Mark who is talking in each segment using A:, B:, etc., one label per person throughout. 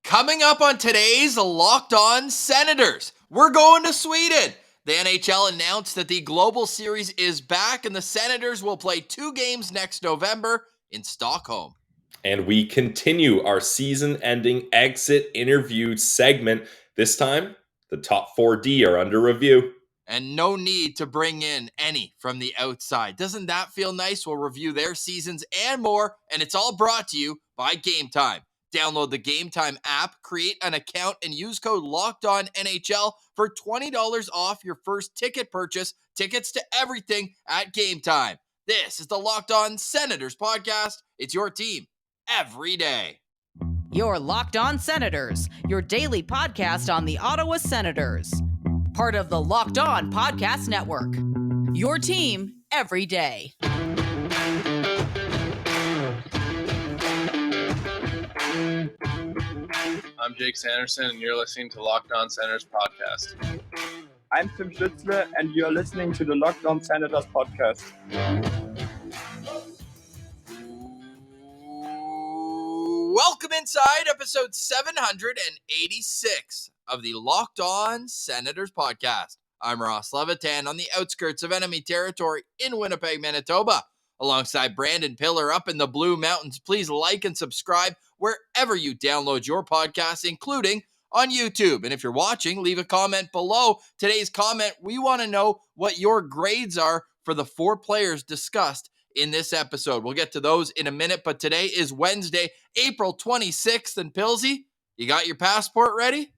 A: Coming up on today's Locked On Senators, we're going to Sweden. The NHL announced that the Global Series is back and the Senators will play 2 games next November in Stockholm.
B: And we continue our season-ending exit interview segment. This time, the top 4D are under review.
A: And no need to bring in any from the outside. Doesn't that feel nice? We'll review their seasons and more, and it's all brought to you by Game Time. Download the Game Time app, create an account, and use code LOCKEDONNHL for $20 off your first ticket purchase. Tickets to everything at Game Time. This is the Locked On Senators podcast. It's your team every day.
C: Your Locked On Senators, your daily podcast on the Ottawa Senators. Part of the Locked On Podcast Network. Your team every day.
D: I'm Jake Sanderson, and you're listening to Locked On Senators podcast.
E: I'm Tim Schützle, and you're listening to the Locked On Senators podcast.
A: Welcome inside episode 786 of the Locked On Senators podcast. I'm Ross Levitan on the outskirts of enemy territory in Winnipeg, Manitoba, alongside Brandon Piller up in the Blue Mountains. Please like and subscribe wherever you download your podcasts, including on YouTube. And if you're watching, leave a comment below today's comment. We want to know what your grades are for the 4 players discussed in this episode. We'll get to those in a minute, but today is Wednesday, April 26th. And Pilsy, you got your passport ready?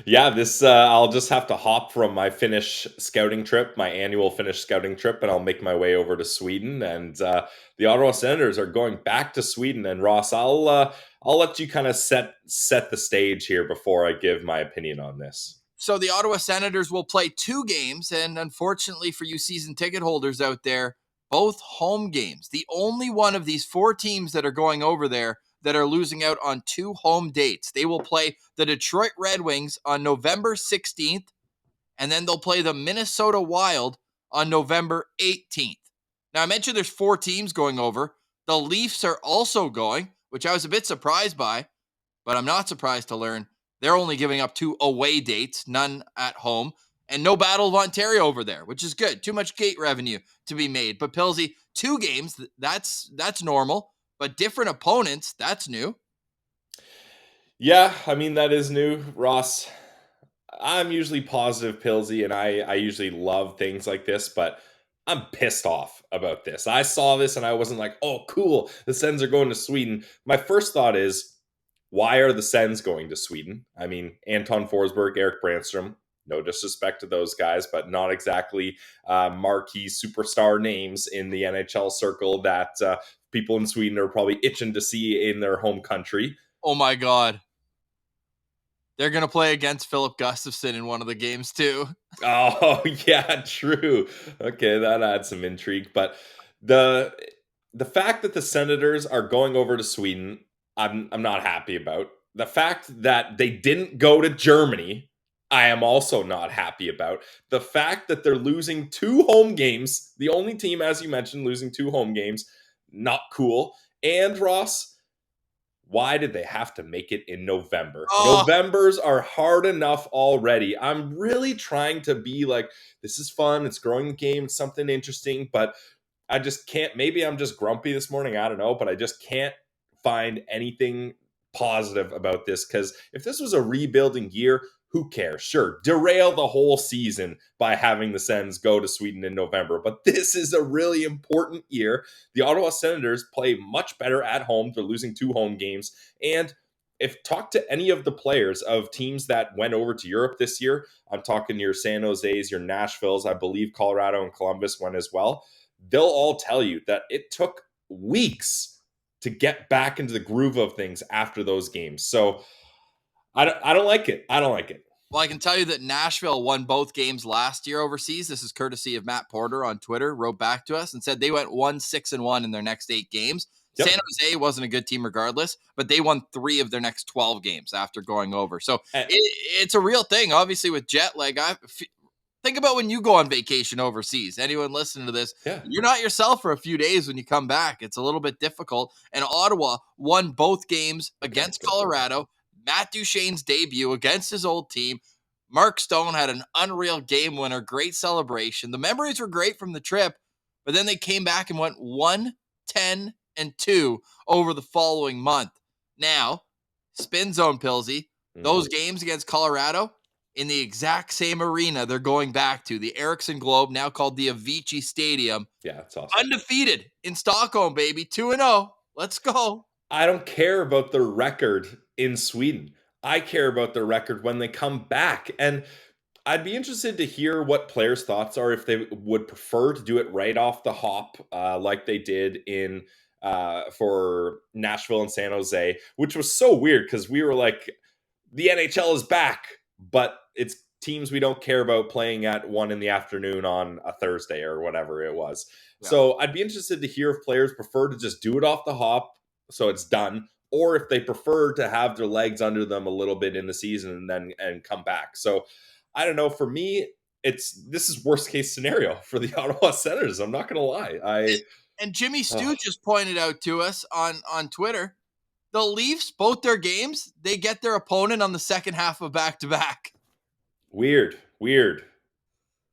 B: Yeah, I'll just have to hop from my Finnish scouting trip, my annual Finnish scouting trip, and I'll make my way over to Sweden. And the Ottawa Senators are going back to Sweden. And Ross, I'll let you kind of set the stage here before I give my opinion on this.
A: So the Ottawa Senators will play 2 games, and unfortunately for you season ticket holders out there, both home games. The only one of these 4 teams that are going over there that are losing out on 2 home dates. They will play the Detroit Red Wings on November 16th, and then they'll play the Minnesota Wild on November 18th. Now, I mentioned there's 4 teams going over. The Leafs are also going, which I was a bit surprised by, but I'm not surprised to learn they're only giving up 2 away dates, none at home, and no Battle of Ontario over there, which is good. Too much gate revenue to be made. But Pilsy, 2 games, that's normal. But different opponents, that's new.
B: Yeah, I mean, that is new, Ross. I'm usually positive, Pilsy, and I usually love things like this, but I'm pissed off about this. I saw this and I wasn't like, oh, cool, the Sens are going to Sweden. My first thought is, why are the Sens going to Sweden? I mean, Anton Forsberg, Erik Brannstrom, no disrespect to those guys, but not exactly marquee superstar names in the NHL circle that people in Sweden are probably itching to see in their home country.
A: Oh my God. They're going to play against Philip Gustafsson in one of the games too.
B: Oh, yeah, true. Okay, that adds some intrigue. But the fact that the Senators are going over to Sweden, I'm not happy about. The fact that they didn't go to Germany, I am also not happy about. The fact that they're losing 2 home games, the only team, as you mentioned, losing 2 home games, not cool. And Ross, why did they have to make it in November? Novembers are hard enough already. I'm really trying to be like, this is fun. It's growing the game. It's something interesting, but I just can't. Maybe I'm just grumpy this morning. I don't know, but I just can't find anything positive about this, because if this was a rebuilding year, who cares? Sure, derail the whole season by having the Sens go to Sweden in November. But this is a really important year. The Ottawa Senators play much better at home. They're losing 2 home games. And if talk to any of the players of teams that went over to Europe this year, I'm talking your San Jose's, your Nashville's, I believe Colorado and Columbus went as well. They'll all tell you that it took weeks to get back into the groove of things after those games. So I don't like it. I don't like it.
A: Well, I can tell you that Nashville won both games last year overseas. This is courtesy of Matt Porter on Twitter, wrote back to us and said they went 1-6-1 in their next 8 games. Yep. San Jose wasn't a good team regardless, but they won 3 of their next 12 games after going over. So it's a real thing, obviously, with jet lag. Think about when you go on vacation overseas. Anyone listening to this, You're not yourself for a few days when you come back. It's a little bit difficult. And Ottawa won both games against Colorado. Matt Duchene's debut against his old team. Mark Stone had an unreal game winner, great celebration. The memories were great from the trip, but then they came back and went 1-10-2 over the following month. Now, spin zone, Pilsy, those games against Colorado in the exact same arena they're going back to, the Ericsson Globe, now called the Avicii Stadium.
B: Yeah, it's awesome.
A: Undefeated in Stockholm, baby. 2-0. Let's go.
B: I don't care about the record in Sweden. I care about the record when they come back. And I'd be interested to hear what players' thoughts are if they would prefer to do it right off the hop, like they did in for Nashville and San Jose, which was so weird because we were like, the NHL is back, but it's teams we don't care about playing at 1 PM on a Thursday or whatever it was. Yeah. So I'd be interested to hear if players prefer to just do it off the hop so it's done, or if they prefer to have their legs under them a little bit in the season and come back. So I don't know. For me, this is worst case scenario for the Ottawa Senators. I'm not going to lie.
A: And Jimmy Stu just pointed out to us on Twitter, the Leafs, both their games, they get their opponent on the second half of back-to-back.
B: Weird.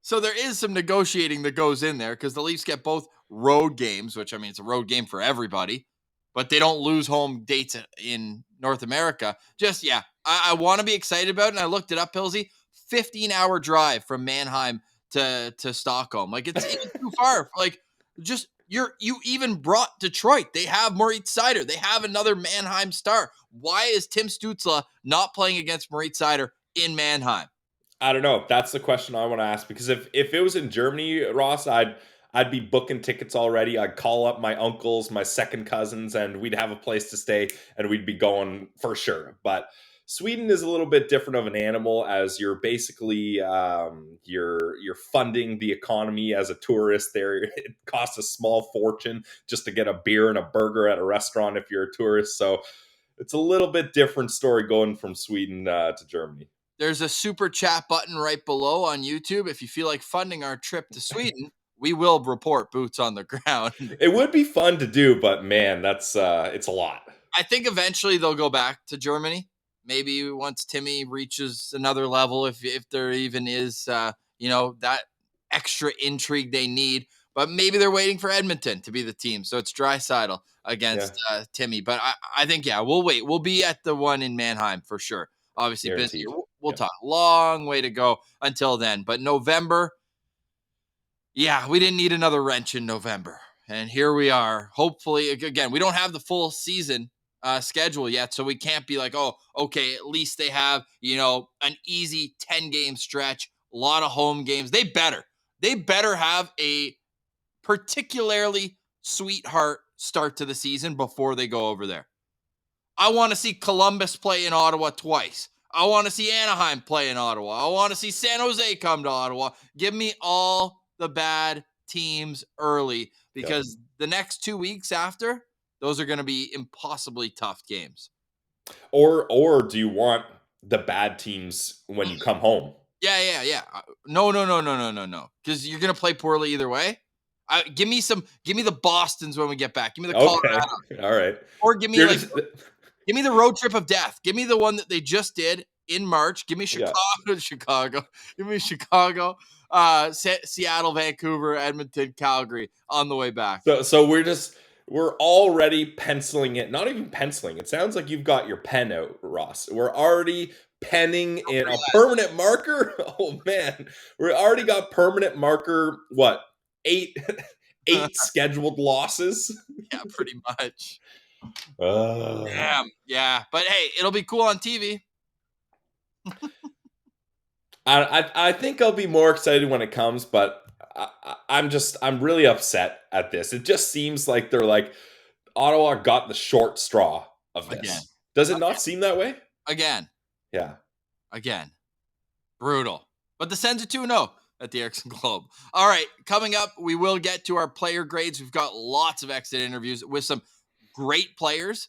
A: So there is some negotiating that goes in there because the Leafs get both road games, which, I mean, it's a road game for everybody, but they don't lose home dates in North America. Just, yeah, I want to be excited about it, and I looked it up, Pilsy. 15-hour drive from Mannheim to Stockholm. Like, it's even too far. Like, just you even brought Detroit. They have Moritz Seider. They have another Mannheim star. Why is Tim Stützle not playing against Moritz Seider in Mannheim?
B: I don't know. That's the question I want to ask, because if it was in Germany, Ross, I'd be booking tickets already. I'd call up my uncles, my second cousins, and we'd have a place to stay, and we'd be going for sure. But Sweden is a little bit different of an animal, as you're basically you're funding the economy as a tourist there. It costs a small fortune just to get a beer and a burger at a restaurant if you're a tourist. So it's a little bit different story going from Sweden to Germany.
A: There's a super chat button right below on YouTube. If you feel like funding our trip to Sweden, we will report boots on the ground.
B: It would be fun to do, but man, that's it's a lot.
A: I think eventually they'll go back to Germany. Maybe once Timmy reaches another level, if there even is, that extra intrigue they need. But maybe they're waiting for Edmonton to be the team. So it's Draisaitl against Timmy. But I think, we'll wait. We'll be at the one in Mannheim for sure. Obviously, busy. We'll talk. Long way to go until then. But November, we didn't need another wrench in November. And here we are. Hopefully, again, we don't have the full season schedule yet, so we can't be like, oh, okay, at least they have, an easy 10-game stretch, a lot of home games. They better have a particularly sweetheart start to the season before they go over there. I want to see Columbus play in Ottawa twice. I want to see Anaheim play in Ottawa. I want to see San Jose come to Ottawa. Give me all the bad teams early, because the next 2 weeks after, those are going to be impossibly tough games.
B: Or do you want the bad teams when you come home?
A: Yeah. No. Because you're going to play poorly either way. Give me the Bostons when we get back. Give me the Colorado.
B: Okay. All right.
A: Or give me give me the road trip of death. Give me the one that they just did in March. Give me Chicago. Give me Chicago, Seattle, Vancouver, Edmonton, Calgary on the way back.
B: So we're already penciling it. Not even penciling. It sounds like you've got your pen out, Ross. We're already penning in a permanent marker. Oh man, we already got permanent marker. What? 8 scheduled losses.
A: Yeah, pretty much. Damn. Yeah, but hey, it'll be cool on TV.
B: I think I'll be more excited when it comes, but I'm really upset at this. It just seems like they're like, Ottawa got the short straw of this. Again. Does it not seem that way?
A: Again.
B: Yeah.
A: Again. Brutal. But the Sens are 2-0 at the Ericsson Globe. All right, coming up, we will get to our player grades. We've got lots of exit interviews with some great players,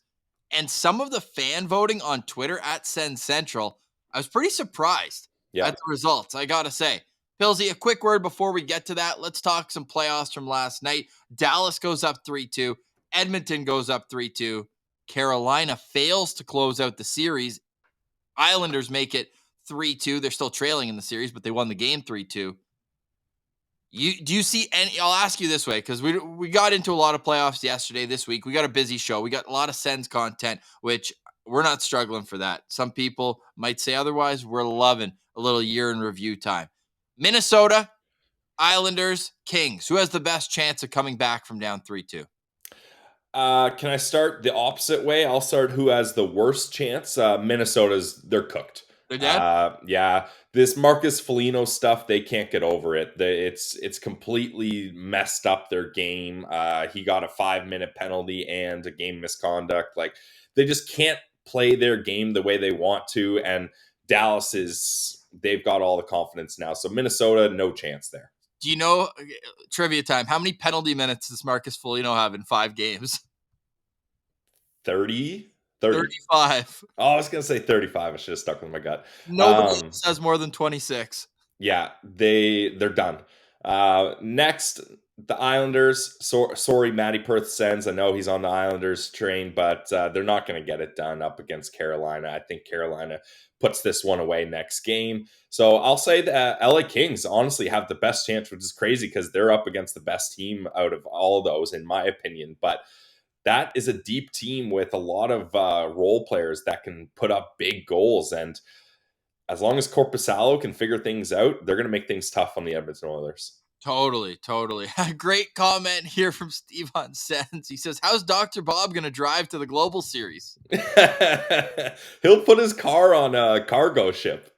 A: and some of the fan voting on Twitter at Sens Central. I was pretty surprised at the results, I gotta say. Pilsy, a quick word before we get to that. Let's talk some playoffs from last night. Dallas goes up 3-2. Edmonton goes up 3-2. Carolina fails to close out the series Islanders make it 3-2. They're still trailing in the series, but they won the game 3-2. Do you see any? I'll ask you this way, because we got into a lot of playoffs yesterday, this week. We got a busy show. We got a lot of Sens content, which we're not struggling for that. Some people might say otherwise. We're loving a little year in review time. Minnesota, Islanders, Kings. Who has the best chance of coming back from down 3-2?
B: Can I start the opposite way? I'll start who has the worst chance. They're cooked.
A: They're dead?
B: Yeah, this Marcus Foligno stuff, they can't get over it. It's completely messed up their game. He got a 5-minute penalty and a game misconduct. Like, they just can't play their game the way they want to. And they've got all the confidence now. So Minnesota, no chance there.
A: Do you know, trivia time, how many penalty minutes does Marcus Foligno have in 5 games?
B: 30?
A: 35.
B: Oh, I was going to say 35. I should have stuck with my gut.
A: Nobody else has more than 26.
B: Yeah, they're done. Next, the Islanders. Sorry, Matty Perth Sens. I know he's on the Islanders train, but they're not going to get it done up against Carolina. I think Carolina puts this one away next game. So I'll say the LA Kings honestly have the best chance, which is crazy because they're up against the best team out of all of those, in my opinion. But that is a deep team with a lot of role players that can put up big goals. And as long as Korpisalo can figure things out, they're going to make things tough on the Edmonton Oilers.
A: Totally. Great comment here from Steve on Sens. He says, how's Dr. Bob going to drive to the Global Series?
B: He'll put his car on a cargo ship.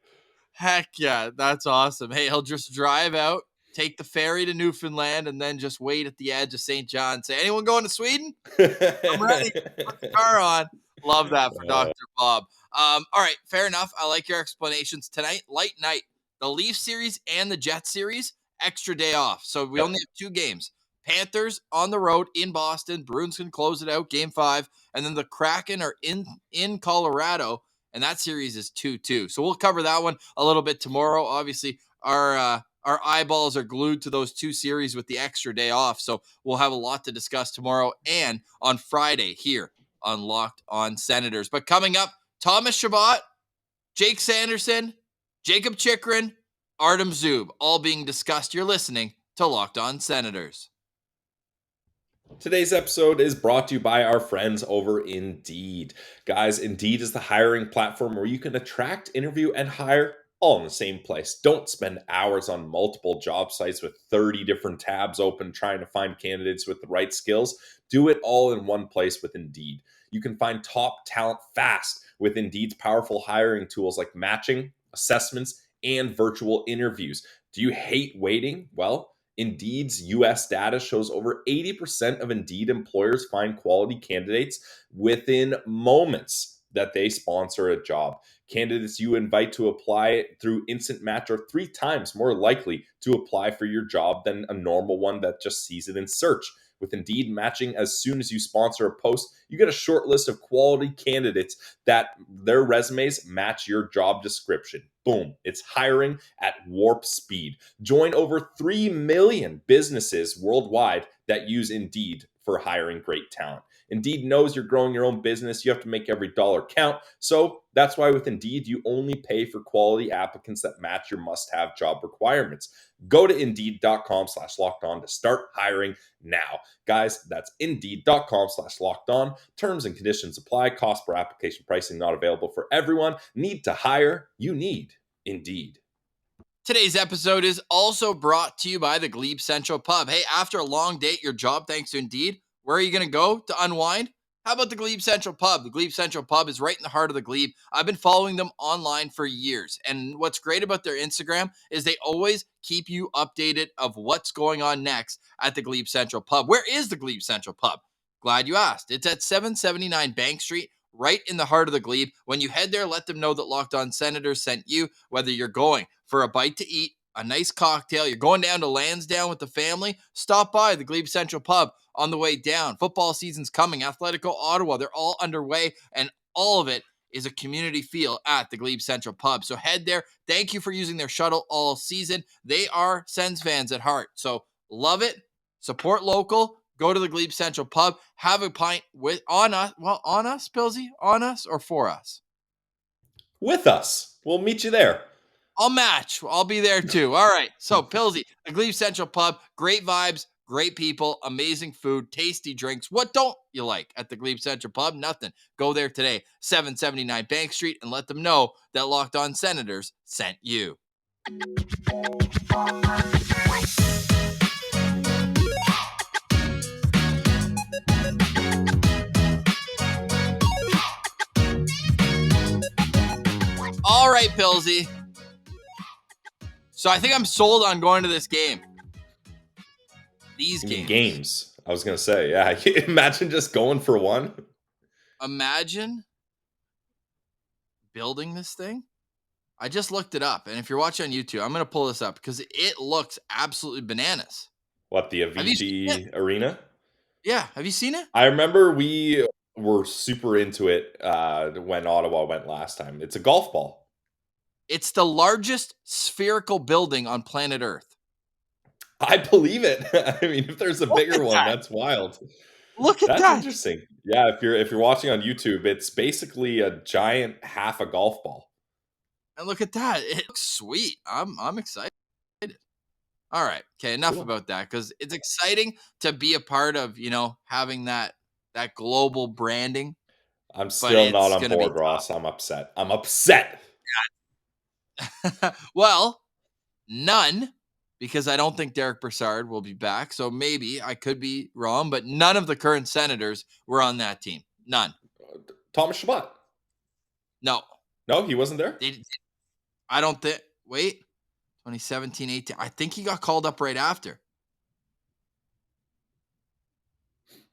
A: Heck yeah, that's awesome. Hey, he'll just drive out, take the ferry to Newfoundland, and then just wait at the edge of St. John. Say, anyone going to Sweden? I'm ready. Put the car on. Love that for Dr. Bob. All right, fair enough. I like your explanations. Tonight, light night. The Leaf series and the Jet series, extra day off. So we only have 2 games. Panthers on the road in Boston. Bruins can close it out, game 5. And then the Kraken are in Colorado, and that series is 2-2. So we'll cover that one a little bit tomorrow. Obviously, our eyeballs are glued to those 2 series with the extra day off. So we'll have a lot to discuss tomorrow and on Friday here on Locked On Senators. But coming up, Thomas Chabot, Jake Sanderson, Jakob Chychrun, Artem Zub, all being discussed. You're listening to Locked On Senators.
B: Today's episode is brought to you by our friends over Indeed. Guys, Indeed is the hiring platform where you can attract, interview, and hire all in the same place. Don't spend hours on multiple job sites with 30 different tabs open trying to find candidates with the right skills. Do it all in one place with Indeed. You can find top talent fast with Indeed's powerful hiring tools like matching, assessments, and virtual interviews. Do you hate waiting? Well, Indeed's US data shows over 80% of Indeed employers find quality candidates within moments that they sponsor a job. Candidates you invite to apply through Instant Match are 3 times more likely to apply for your job than a normal one that just sees it in search. With Indeed matching as soon as you sponsor a post, you get a short list of quality candidates that their resumes match your job description. Boom, it's hiring at warp speed. Join over 3 million businesses worldwide that use Indeed for hiring great talent. Indeed knows you're growing your own business. You have to make every dollar count. So that's why with Indeed, you only pay for quality applicants that match your must-have job requirements. Go to Indeed.com/lockedon to start hiring now. Guys, that's Indeed.com/lockedon. Terms and conditions apply. Cost per application pricing not available for everyone. Need to hire? You need Indeed.
A: Today's episode is also brought to you by the GLEBE Central Pub. Hey, after a long day at your job, thanks to Indeed, where are you going to go to unwind? How about the GLEBE Central Pub? The GLEBE Central Pub is right in the heart of the Glebe. I've been following them online for years. And what's great about their Instagram is they always keep you updated of what's going on next at the GLEBE Central Pub. Where is the GLEBE Central Pub? Glad you asked. It's at 779 Bank Street, right in the heart of the Glebe. When you head there, let them know that Locked On Senators sent you, whether you're going for a bite to eat, a nice cocktail, you're going down to Lansdowne with the family, stop by the Glebe Central Pub on the way down. Football season's coming. Athletico Ottawa, they're all underway, and all of it is a community feel at the Glebe Central Pub. So head there. Thank you for using their shuttle all season. They are Sens fans at heart. So love it. Support local. Go to the Glebe Central Pub. Have a pint on us, Pilsy? On us or for us?
B: with us. We'll meet you there.
A: I'll match. I'll be there too. All right. So, Pillsy, the GLEBE Central Pub, great vibes, great people, amazing food, tasty drinks. What don't you like at the GLEBE Central Pub? Nothing. Go there today, 779 Bank Street, and let them know that Locked On Senators sent you. All right, Pillsy. So I think I'm sold on going to this game. These
B: games. I was going to say, yeah. Imagine just going for one.
A: Imagine building this thing. I just looked it up. And if you're watching on YouTube, I'm going to pull this up because it looks absolutely bananas.
B: What, the Avicii Arena?
A: Yeah. Have you seen it?
B: I remember we were super into it when Ottawa went last time. It's a golf ball. It's
A: the largest spherical building on planet Earth.
B: I believe it. I mean, if there's a bigger one, that's wild.
A: Look at that.
B: That's interesting. Yeah, if you're watching on YouTube, it's basically a giant half a golf ball.
A: And look at that. It looks sweet. I'm excited. All right. Okay, enough about that because it's exciting to be a part of, having that global branding.
B: I'm still not on board, Ross. I'm upset.
A: Well, none, because I don't think Derek Brassard will be back. So maybe I could be wrong, but none of the current Senators were on that team. None.
B: Thomas Chabot?
A: No.
B: No, he wasn't there?
A: I don't think. Wait. 2017, 18. I think he got called up right after.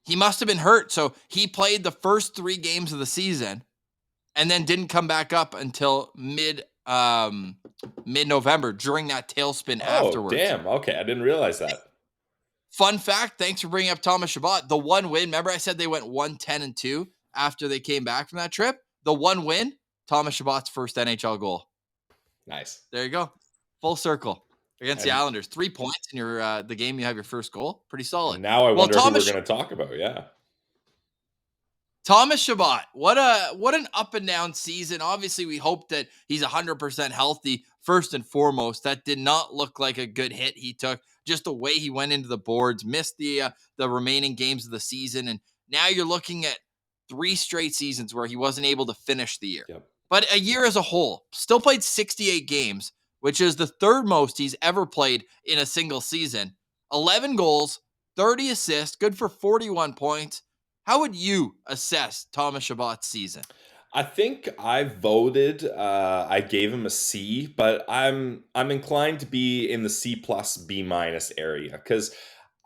A: He must have been hurt. So he played the first 3 games of the season and then didn't come back up until mid-November during that tailspin afterwards.
B: Oh, damn. Okay, I didn't realize that.
A: Fun fact, thanks for bringing up Thomas Chabot. The one win, remember I said they went 1-10-2 after they came back from that trip? The one win, Thomas Chabot's first NHL goal.
B: Nice.
A: There you go. Full circle against the Islanders. 3 points in the game you have your first goal. Pretty solid.
B: And now I wonder who we're going to talk about, yeah.
A: Thomas Chabot, what an up and down season. Obviously, we hope that he's 100% healthy first and foremost. That did not look like a good hit he took. Just the way he went into the boards, missed the remaining games of the season, and now you're looking at 3 straight seasons where he wasn't able to finish the year.
B: Yep.
A: But a year as a whole, still played 68 games, which is the 3rd most he's ever played in a single season. 11 goals, 30 assists, good for 41 points. How would you assess Thomas Chabot's season?
B: I think I voted. I gave him a C, but I'm inclined to be in the C plus B minus area because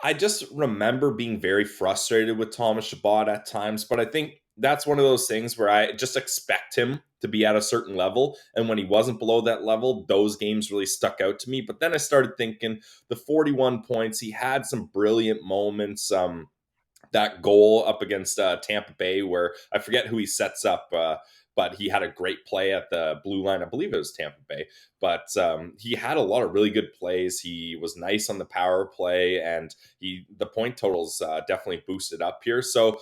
B: I just remember being very frustrated with Thomas Chabot at times. But I think that's one of those things where I just expect him to be at a certain level, and when he wasn't below that level, those games really stuck out to me. But then I started thinking the 41 points. He had some brilliant moments. That goal up against Tampa Bay where I forget who he sets up, but he had a great play at the blue line. I believe it was Tampa Bay, but he had a lot of really good plays. He was nice on the power play, and the point totals definitely boosted up here. So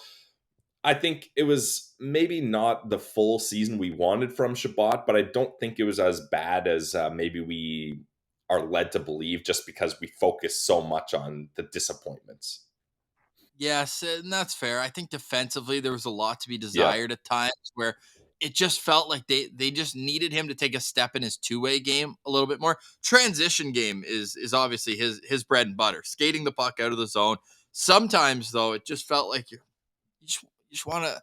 B: I think it was maybe not the full season we wanted from Chabot, but I don't think it was as bad as maybe we are led to believe just because we focus so much on the disappointments.
A: Yes, and that's fair. I think defensively there was a lot to be desired at times where it just felt like they just needed him to take a step in his two-way game a little bit more. Transition game is obviously his bread and butter. Skating the puck out of the zone. Sometimes though, it just felt like you just want to.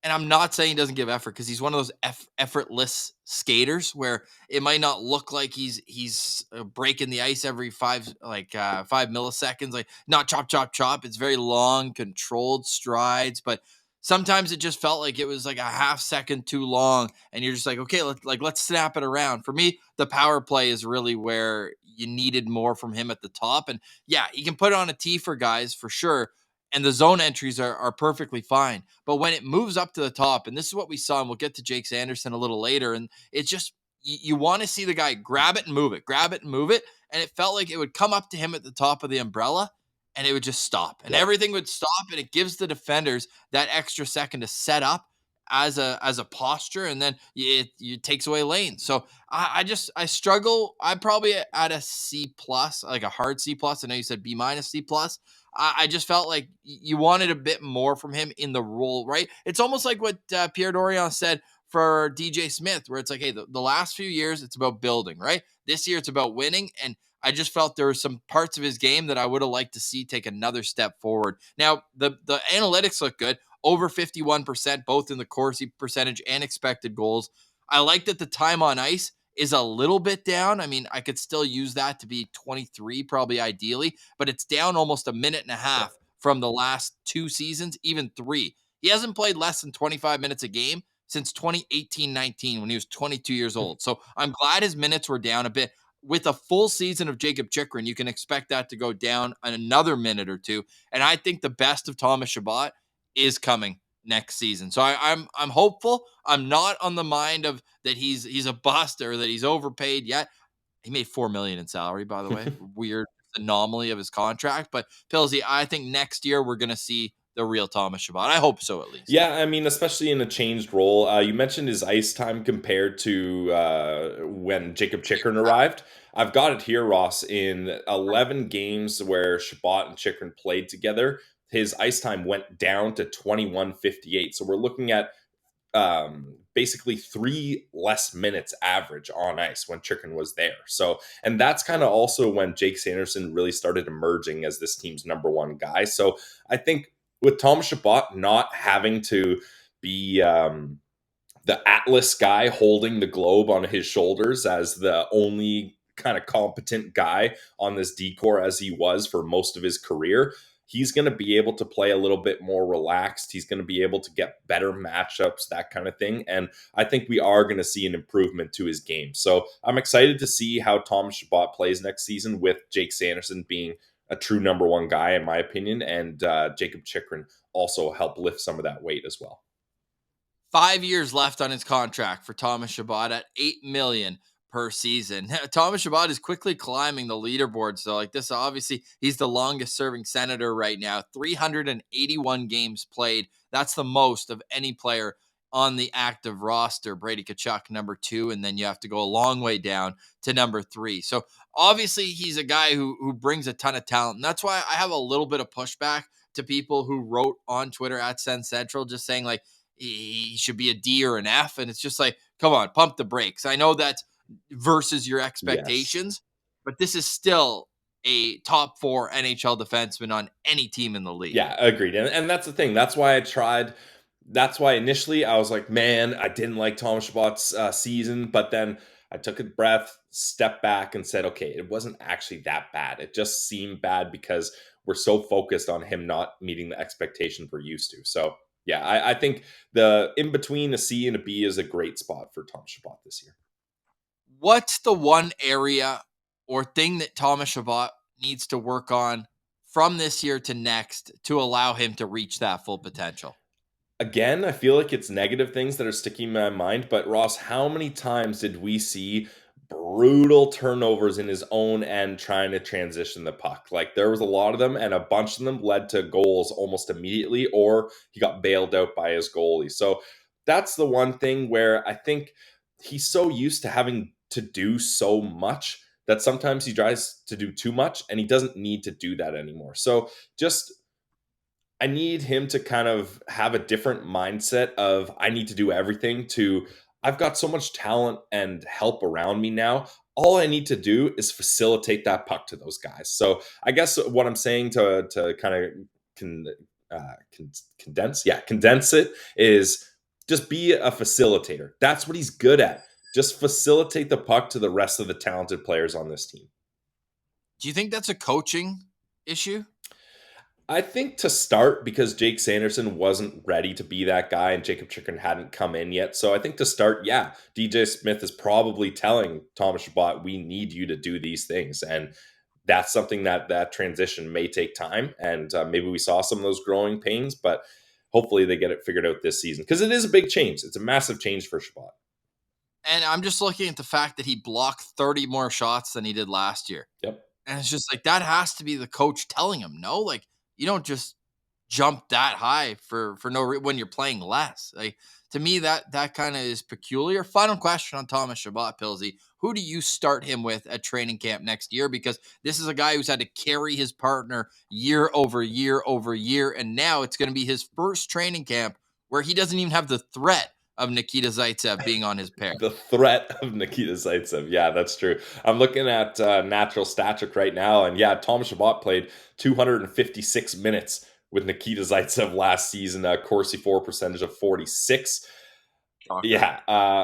A: And I'm not saying he doesn't give effort because he's one of those effortless skaters where it might not look like he's breaking the ice every 5 milliseconds, like not chop, chop, chop. It's very long, controlled strides, but sometimes it just felt like it was like a half second too long, and you're just like, okay, let's snap it around. For me, the power play is really where you needed more from him at the top, and yeah, he can put it on a tee for guys for sure. And the zone entries are perfectly fine. But when it moves up to the top, and this is what we saw, and we'll get to Jake Sanderson a little later, and it's just, you want to see the guy grab it and move it, and it felt like it would come up to him at the top of the umbrella, and it would just stop. And everything would stop, and it gives the defenders that extra second to set up. as a posture, and then it takes away lanes. So I struggle. I'm probably at a C plus, like a hard C plus. I know you said B minus C plus. I just felt like you wanted a bit more from him in the role, right? It's almost like what Pierre Dorion said for DJ Smith, where it's like, hey, the last few years it's about building, right? This year it's about winning, and I just felt there were some parts of his game that I would have liked to see take another step forward. Now, the analytics look good, over 51%, both in the Corsi percentage and expected goals. I like that the time on ice is a little bit down. I mean, I could still use that to be 23, probably ideally, but it's down almost a minute and a half from the last 2 seasons, even 3. He hasn't played less than 25 minutes a game since 2018-19 when he was 22 years old. So I'm glad his minutes were down a bit. With a full season of Jakob Chychrun, you can expect that to go down another minute or two. And I think the best of Thomas Chabot is coming next season. So I'm hopeful. I'm not on the mind of that he's a bust or that he's overpaid yet. He made $4 million in salary, by the way. Weird anomaly of his contract. But Pillsy, I think next year we're gonna see the real Thomas Chabot. I hope so, at least.
B: Yeah, I mean, especially in a changed role. You mentioned his ice time compared to when Jakob Chychrun arrived. I've got it here, Ross. In 11 games where Chabot and Chychrun played together, his ice time went down to 21:58. So we're looking at basically 3 less minutes average on ice when Chychrun was there. So, and that's kind of also when Jake Sanderson really started emerging as this team's number 1 guy. So I think with Thomas Chabot not having to be the Atlas guy holding the globe on his shoulders as the only kind of competent guy on this decor as he was for most of his career, he's going to be able to play a little bit more relaxed. He's going to be able to get better matchups, that kind of thing. And I think we are going to see an improvement to his game. So I'm excited to see how Thomas Chabot plays next season with Jake Sanderson being a true number 1 guy, in my opinion. And Jakob Chychrun also help lift some of that weight as well.
A: 5 years left on his contract for Thomas Chabot at $8 million per season. Thomas Chabot is quickly climbing the leaderboard. So like this, obviously he's the longest serving Senator right now, 381 games played. That's the most of any player on the active roster. Brady Tkachuk, number 2. And then you have to go a long way down to number 3. So obviously he's a guy who brings a ton of talent. And that's why I have a little bit of pushback to people who wrote on Twitter at Sens Central, just saying like, he should be a D or an F. And it's just like, come on, pump the brakes. I know that's versus your expectations, but this is still a top 4 NHL defenseman on any team in the league.
B: Yeah, agreed. And that's the thing. That's why I tried. That's why initially I was like, man, I didn't like Thomas Chabot's season. But then I took a breath, stepped back and said, okay, it wasn't actually that bad. It just seemed bad because we're so focused on him not meeting the expectations we're used to. So yeah, I think the in between a C and a B is a great spot for Thomas Chabot this year.
A: What's the one area or thing that Thomas Chabot needs to work on from this year to next to allow him to reach that full potential?
B: Again, I feel like it's negative things that are sticking in my mind. But Ross, how many times did we see brutal turnovers in his own end trying to transition the puck? Like there was a lot of them, and a bunch of them led to goals almost immediately, or he got bailed out by his goalie. So that's the one thing where I think he's so used to having to do so much that sometimes he tries to do too much, and he doesn't need to do that anymore. So just I need him to kind of have a different mindset of I need to do everything to I've got so much talent and help around me now. All I need to do is facilitate that puck to those guys. So I guess what I'm saying to kind of condense it is just be a facilitator. That's what he's good at. Just facilitate the puck to the rest of the talented players on this team.
A: Do you think that's a coaching issue?
B: I think to start, because Jake Sanderson wasn't ready to be that guy and Jakob Chychrun hadn't come in yet. So I think to start, yeah, DJ Smith is probably telling Thomas Chabot, we need you to do these things. And that's something that transition may take time. And maybe we saw some of those growing pains, but hopefully they get it figured out this season. Because it is a big change. It's a massive change for Chabot.
A: And I'm just looking at the fact that he blocked 30 more shots than he did last year.
B: Yep.
A: And it's just like, that has to be the coach telling him, no, like, you don't just jump that high for no reason when you're playing less. Like To me, that kind of is peculiar. Final question on Thomas Chabot, Pilsy. Who do you start him with at training camp next year? Because this is a guy who's had to carry his partner year over year over year, and now it's going to be his first training camp where he doesn't even have the threat of Nikita Zaitsev being on his pair.
B: The threat of Nikita Zaitsev. Yeah, that's true. I'm looking at Natural Stat Trick right now, and yeah, Thomas Chabot played 256 minutes with Nikita Zaitsev last season, a Corsi 4 percentage of 46. Yeah,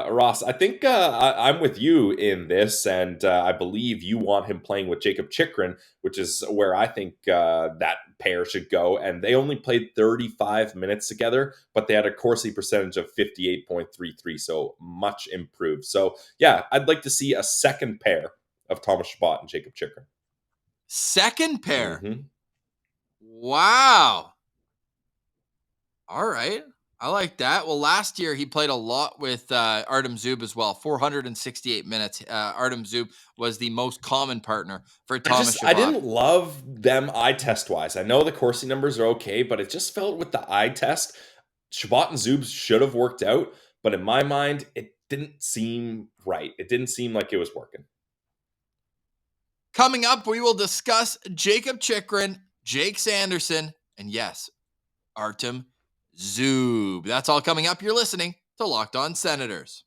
B: Ross, I think I'm with you in this, and I believe you want him playing with Jakob Chychrun, which is where I think that pair should go. And they only played 35 minutes together, but they had a Corsi percentage of 58.33, so much improved. So yeah, I'd like to see a second pair of Thomas Chabot and Jakob Chychrun.
A: Second pair?
B: Mm-hmm.
A: Wow. All right. I like that. Well, last year he played a lot with Artem Zub as well, 468 minutes. Artem Zub was the most common partner for Thomas Chabot.
B: I didn't love them eye test wise. I know the Corsi numbers are okay, but it just felt with the eye test, Chabot and Zub should have worked out. But in my mind, it didn't seem right. It didn't seem like it was working.
A: Coming up, we will discuss Jakob Chychrun, Jake Sanderson, and yes, Artem Zub. That's all coming up. You're listening to Locked On Senators.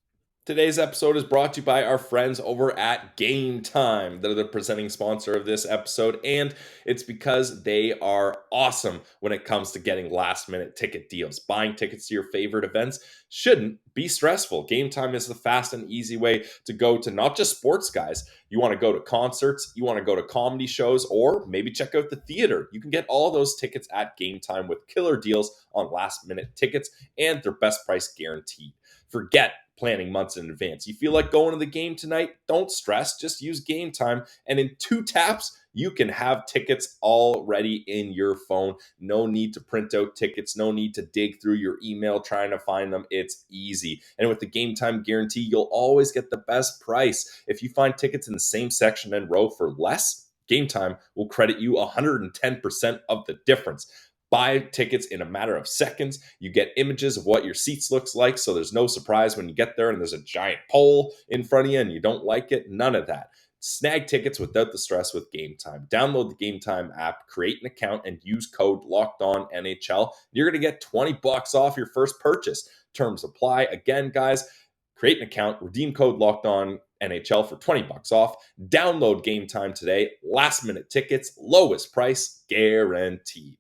B: Today's episode is brought to you by our friends over at Game Time. They're the presenting sponsor of this episode, and it's because they are awesome when it comes to getting last-minute ticket deals. Buying tickets to your favorite events shouldn't be stressful. Game Time is the fast and easy way to go to not just sports guys. You want to go to concerts, you want to go to comedy shows, or maybe check out the theater. You can get all those tickets at Game Time with killer deals on last-minute tickets and their best price guaranteed. Forget planning months in advance. You feel like going to the game tonight? Don't stress. Just use Game Time, and in 2 taps, you can have tickets already in your phone. No need to print out tickets. No need to dig through your email trying to find them. It's easy. And with the Game Time guarantee, you'll always get the best price. If you find tickets in the same section and row for less, Game Time will credit you 110% of the difference. Buy tickets in a matter of seconds. You get images of what your seats looks like, so there's no surprise when you get there and there's a giant pole in front of you and you don't like it. None of that. Snag tickets without the stress with Game Time. Download the Game Time app, create an account, and use code LOCKEDONNHL. You're going to get $20 off your first purchase. Terms apply. Again, guys, create an account, redeem code LOCKEDONNHL for $20 off. Download Game Time today. Last minute tickets, lowest price guaranteed.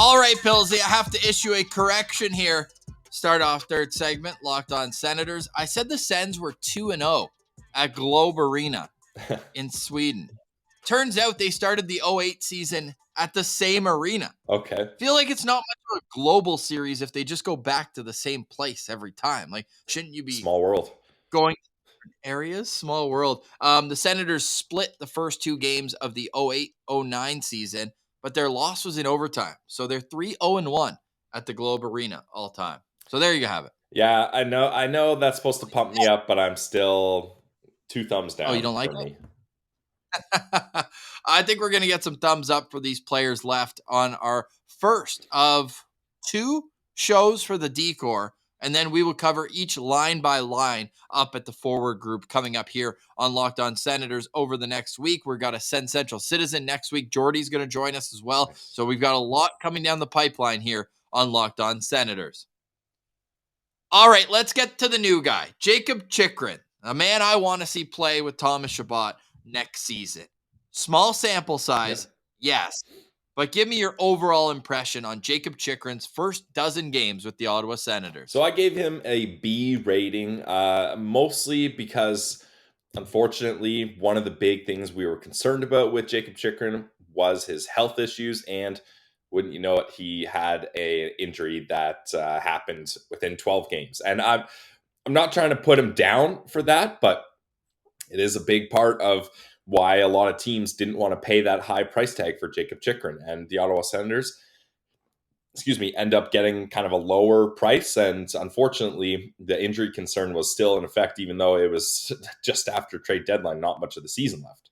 A: All right, Pillsy, I have to issue a correction here. Start off third segment, Locked On Senators. I said the Sens were 2-0 at Globe Arena in Sweden. Turns out they started the 08 season at the same arena.
B: Okay.
A: Feel like it's not much of a global series if they just go back to the same place every time. Like, shouldn't you be
B: Small world.
A: going to different areas? Small world. The Senators split the first 2 games of the 08-09 season, but their loss was in overtime. So they're 3-0-1 at the Globe Arena all time. So there you have it.
B: Yeah, I know that's supposed to pump me up, but I'm still 2 thumbs down.
A: Oh, you don't like
B: for
A: it?
B: me.
A: I think we're going to get some thumbs up for these players left on our first of 2 shows for the decor. And then we will cover each line by line up at the forward group coming up here on Locked On Senators over the next week. We've got a Sens Central Citizen next week. Jordy's going to join us as well. So we've got a lot coming down the pipeline here on Locked On Senators. All right, let's get to the new guy, Jakob Chychrun, a man I want to see play with Thomas Chabot next season. Small sample size, yes. But give me your overall impression on Jakob Chychrun's first dozen games with the Ottawa Senators.
B: So I gave him a B rating, mostly because, unfortunately, one of the big things we were concerned about with Jakob Chychrun was his health issues, and wouldn't you know it, he had an injury that happened within 12 games. And I'm not trying to put him down for that, but it is a big part of why a lot of teams didn't want to pay that high price tag for Jakob Chychrun. And the Ottawa Senators, end up getting kind of a lower price. And unfortunately, the injury concern was still in effect, even though it was just after trade deadline, not much of the season left.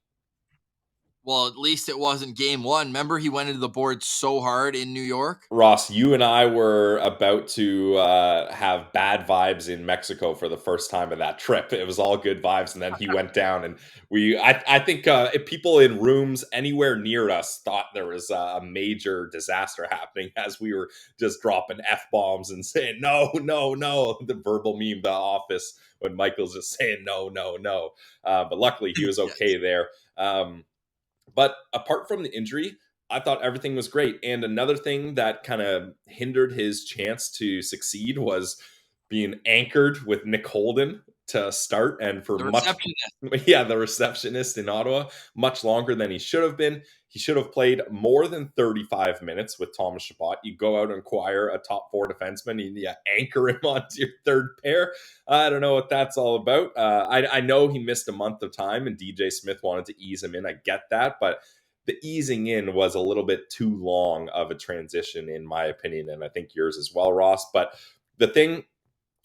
A: Well, at least it wasn't game one. Remember, he went into the board so hard in New York?
B: Ross, you and I were about to have bad vibes in Mexico for the first time of that trip. It was all good vibes, and then he went down, and I think if people in rooms anywhere near us thought there was a major disaster happening as we were just dropping F-bombs and saying, no, no, no, the verbal meme, The Office, when Michael's just saying, no, no, no. But luckily, he was okay there. But apart from the injury, I thought everything was great. And another thing that kind of hindered his chance to succeed was being anchored with Nick Holden to start, and for
A: The
B: much,
A: receptionist.
B: yeah, the receptionist in Ottawa, much longer than he should have been. He should have played more than 35 minutes with Thomas Chabot. You go out and acquire a top four defenseman and you anchor him onto your third pair. I don't know what that's all about. I know he missed a month of time and DJ Smith wanted to ease him in. I get that, but the easing in was a little bit too long of a transition, in my opinion, and I think yours as well, Ross. But the thing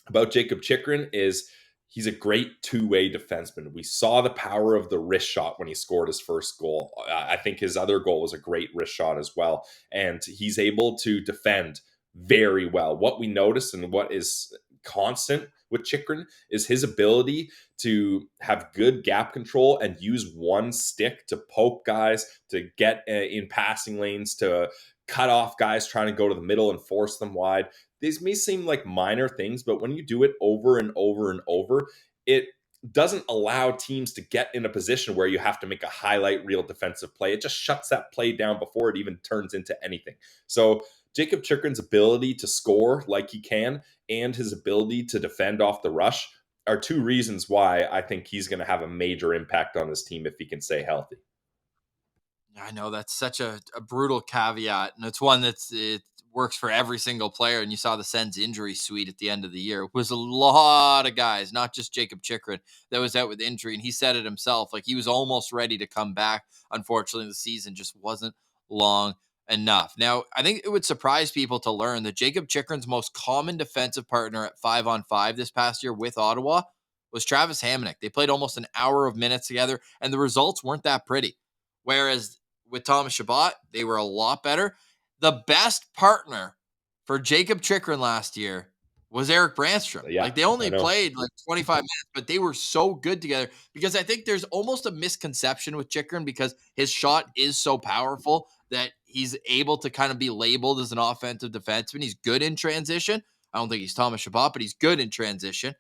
B: about Jakob Chychrun is he's a great two-way defenseman. We saw the power of the wrist shot when he scored his first goal. I think his other goal was a great wrist shot as well. And he's able to defend very well. What we noticed and what is constant with Chychrun is his ability to have good gap control and use one stick to poke guys, to get in passing lanes, to cut off guys trying to go to the middle and force them wide. These may seem like minor things, but when you do it over and over and over, it doesn't allow teams to get in a position where you have to make a highlight reel defensive play. It just shuts that play down before it even turns into anything. So Jakob Chychrun's ability to score like he can and his ability to defend off the rush are two reasons why I think he's going to have a major impact on this team if he can stay healthy.
A: I know that's such a brutal caveat, and it's one it works for every single player. And you saw the Sens injury suite at the end of the year. It was a lot of guys, not just Jakob Chychrun, that was out with injury. And he said it himself, like he was almost ready to come back. Unfortunately, the season just wasn't long enough. Now, I think it would surprise people to learn that Jakob Chychrun's most common defensive partner at 5-on-5 this past year with Ottawa was Travis Hamonic. They played almost an hour of minutes together, and the results weren't that pretty. Whereas with Thomas Chabot, they were a lot better. The best partner for Jakob Chychrun last year was Eric Brandstrom.
B: Yeah,
A: like they only played like 25 minutes, but they were so good together because I think there's almost a misconception with Chychrun because his shot is so powerful that he's able to kind of be labeled as an offensive defenseman. He's good in transition. I don't think he's Thomas Chabot, but he's good in transition.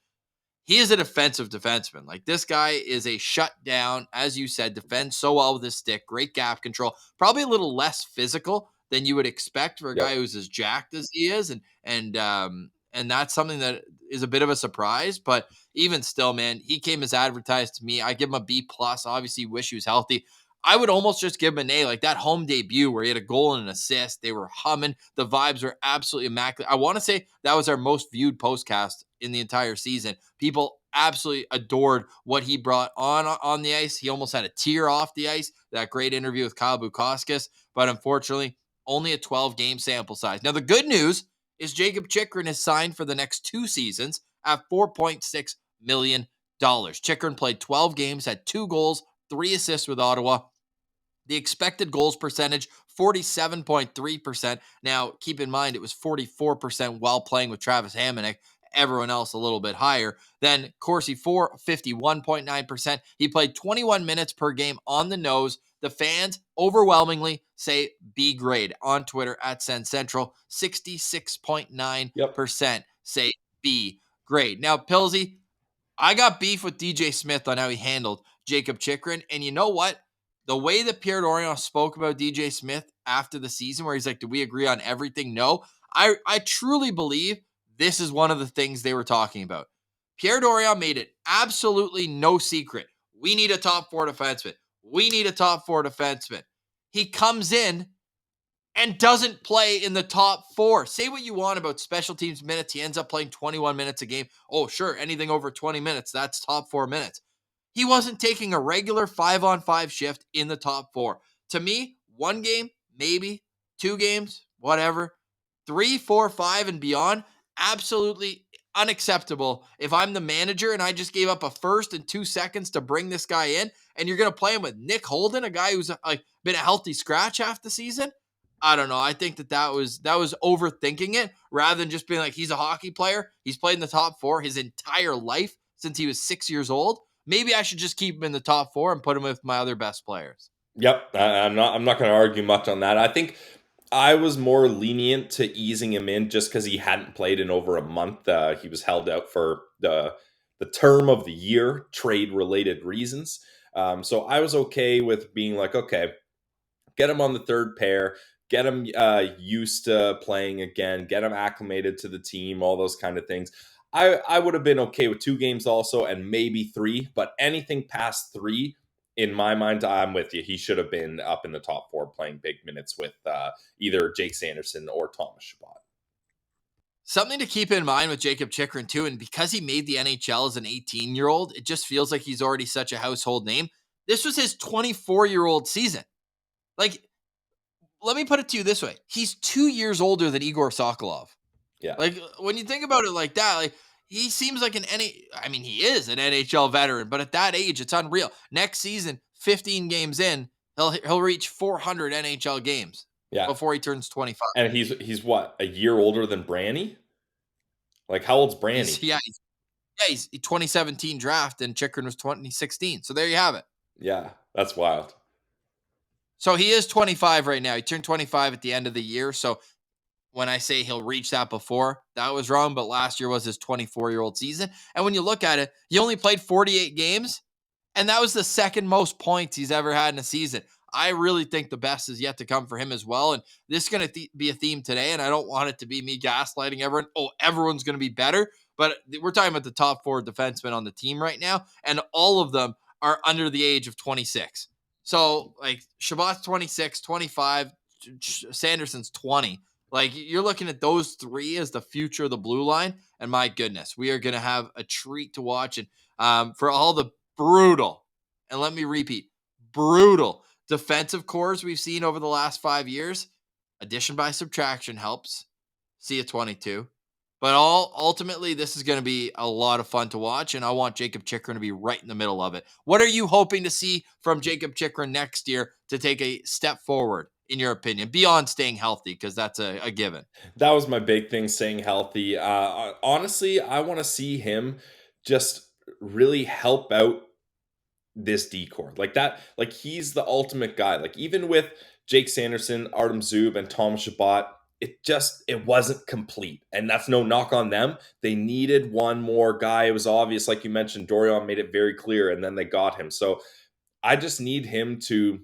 A: He is a defensive defenseman. Like this guy is a shutdown, as you said, defends so well with his stick, great gap control, probably a little less physical than you would expect for a guy who's as jacked as he is, and that's something that is a bit of a surprise. But even still, man, he came as advertised to me. I give him a B plus. Obviously, wish he was healthy. I would almost just give him an A, like that home debut where he had a goal and an assist. They were humming. The vibes were absolutely immaculate. I want to say that was our most viewed postcast in the entire season. People absolutely adored what he brought on the ice. He almost had a tear off the ice. That great interview with Kyle Bukauskas, but unfortunately, only a 12-game sample size. Now, the good news is Jakob Chychrun is signed for the next 2 seasons at $4.6 million. Chychrun played 12 games, had 2 goals, 3 assists with Ottawa. The expected goals percentage, 47.3%. Now, keep in mind, it was 44% while playing with Travis Hamonic. Everyone else a little bit higher. Then Corsi 4, 51.9%. He played 21 minutes per game on the nose. The fans overwhelmingly say B grade on Twitter at Sens Central. 66.9% say B grade. Now, Pilsy, I got beef with DJ Smith on how he handled Jakob Chychrun. And you know what? The way that Pierre Dorion spoke about DJ Smith after the season, where he's like, do we agree on everything? No. I truly believe this is one of the things they were talking about. Pierre Dorion made it absolutely no secret. We need a top 4 defenseman. We need a top 4 defenseman. He comes in and doesn't play in the top 4. Say what you want about special teams minutes. He ends up playing 21 minutes a game. Oh, sure, anything over 20 minutes, that's top 4 minutes. He wasn't taking a regular 5-on-5 shift in the top 4. To me, 1 game, maybe 2 games, whatever. 3, 4, 5, and beyond, absolutely unacceptable. If I'm the manager and I just gave up a first and 2 seconds to bring this guy in, and you're going to play him with Nick Holden, a guy who's like been a healthy scratch half the season. I don't know. I think that was overthinking it rather than just being like, he's a hockey player. He's played in the top 4 his entire life since he was 6 years old. Maybe I should just keep him in the top 4 and put him with my other best players.
B: Yep, I'm not going to argue much on that. I think I was more lenient to easing him in just because he hadn't played in over a month. He was held out for the term of the year, trade related reasons. So I was okay with being like, okay, get him on the third pair, get him used to playing again, get him acclimated to the team, all those kind of things. I would have been okay with 2 games also, and maybe 3, but anything past 3, in my mind, I'm with you. He should have been up in the top 4 playing big minutes with either Jake Sanderson or Thomas Chabot.
A: Something to keep in mind with Jakob Chychrun too, and because he made the NHL as an 18-year-old, it just feels like he's already such a household name. This was his 24-year-old season. Like, let me put it to you this way. He's 2 years older than Igor Sokolov.
B: Yeah.
A: Like, when you think about it like that, like, he seems like he is an NHL veteran, but at that age, it's unreal. Next season, 15 games in, he'll reach 400 NHL games before he turns 25.
B: And he's what, a year older than Branny? Like, how old's Branny?
A: He's 2017 draft, and Chychrun was 2016. So there you have it.
B: Yeah, that's wild.
A: So he is 25 right now. He turned 25 at the end of the year. So when I say he'll reach that before, that was wrong. But last year was his 24-year-old season. And when you look at it, he only played 48 games, and that was the second most points he's ever had in a season. I really think the best is yet to come for him as well. And this is going to be a theme today, and I don't want it to be me gaslighting everyone. Oh, everyone's going to be better. But we're talking about the top 4 defensemen on the team right now, and all of them are under the age of 26. So, like, Chabot's 26, 25, Sanderson's 20. Like, you're looking at those 3 as the future of the blue line, and my goodness, we are going to have a treat to watch. And for all the brutal, and let me repeat, brutal defensive cores we've seen over the last 5 years, addition by subtraction helps. See a 22. But ultimately, this is going to be a lot of fun to watch, and I want Jakob Chychrun to be right in the middle of it. What are you hoping to see from Jakob Chychrun next year to take a step forward, in your opinion, beyond staying healthy, because that's a given?
B: That was my big thing, staying healthy. Honestly, I want to see him just really help out this decor like that. Like, he's the ultimate guy. Like, even with Jake Sanderson, Artem Zub, and Thomas Chabot, it wasn't complete, and that's no knock on them. They needed one more guy. It was obvious, like you mentioned, Dorian made it very clear, and then they got him. So I just need him to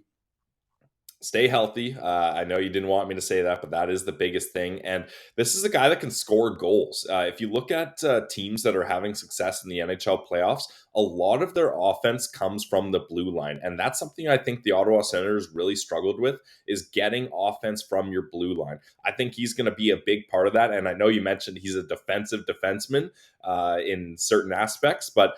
B: stay healthy. I know you didn't want me to say that, but that is the biggest thing. And this is a guy that can score goals. If you look at teams that are having success in the NHL playoffs, a lot of their offense comes from the blue line. And that's something I think the Ottawa Senators really struggled with, is getting offense from your blue line. I think he's going to be a big part of that. And I know you mentioned he's a defensive defenseman in certain aspects, but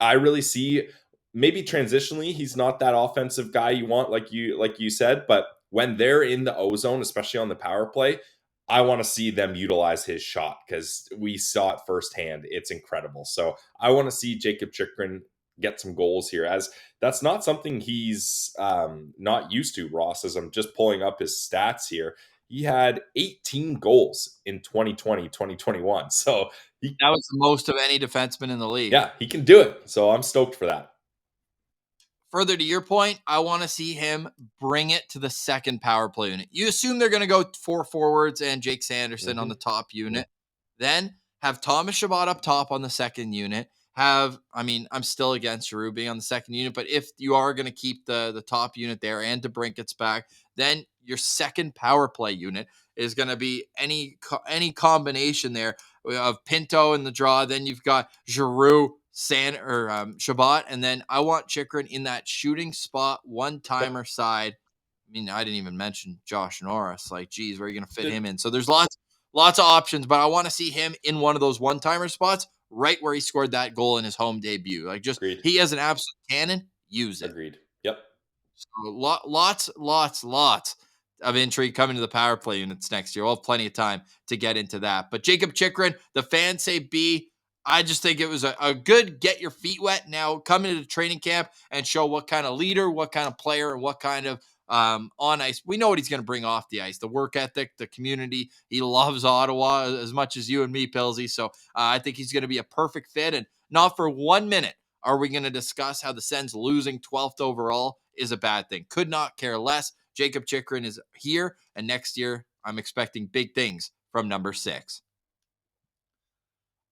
B: I really see, maybe transitionally, he's not that offensive guy you want, like you said, but when they're in the O zone, especially on the power play, I want to see them utilize his shot, because we saw it firsthand. It's incredible. So I want to see Jakob Chychrun get some goals here, as that's not something he's not used to, Ross, as I'm just pulling up his stats here. He had 18 goals in 2020, 2021. So
A: that was the most of any defenseman in the league.
B: Yeah, he can do it. So I'm stoked for that.
A: Further to your point, I want to see him bring it to the second power play unit. You assume they're going to go 4 forwards and Jake Sanderson on the top unit. Then have Thomas Chabot up top on the second unit. I'm still against Giroux being on the second unit, but if you are going to keep the top unit there and DeBrincat's back, then your second power play unit is going to be any combination there of Pinto in the draw. Then you've got Giroux, Chabot, and then I want Chychrun in that shooting spot, one-timer side. I mean, I didn't even mention Josh Norris. Like, geez, where are you going to fit him in? So there's lots of options, but I want to see him in one of those one-timer spots, right where he scored that goal in his home debut. Like, just
B: Agreed.
A: He has an absolute cannon. Use it.
B: Agreed. Yep.
A: So lots of intrigue coming to the power play units next year. We'll have plenty of time to get into that. But Jakob Chychrun, the fans say B. I just think it was a good get your feet wet. Now come into the training camp and show what kind of leader, what kind of player, and what kind of on ice. We know what he's going to bring off the ice, the work ethic, the community. He loves Ottawa as much as you and me, Pillsy. So I think he's going to be a perfect fit. And not for 1 minute are we going to discuss how the Sens losing 12th overall is a bad thing. Could not care less. Jakob Chychrun is here, and next year I'm expecting big things from number 6.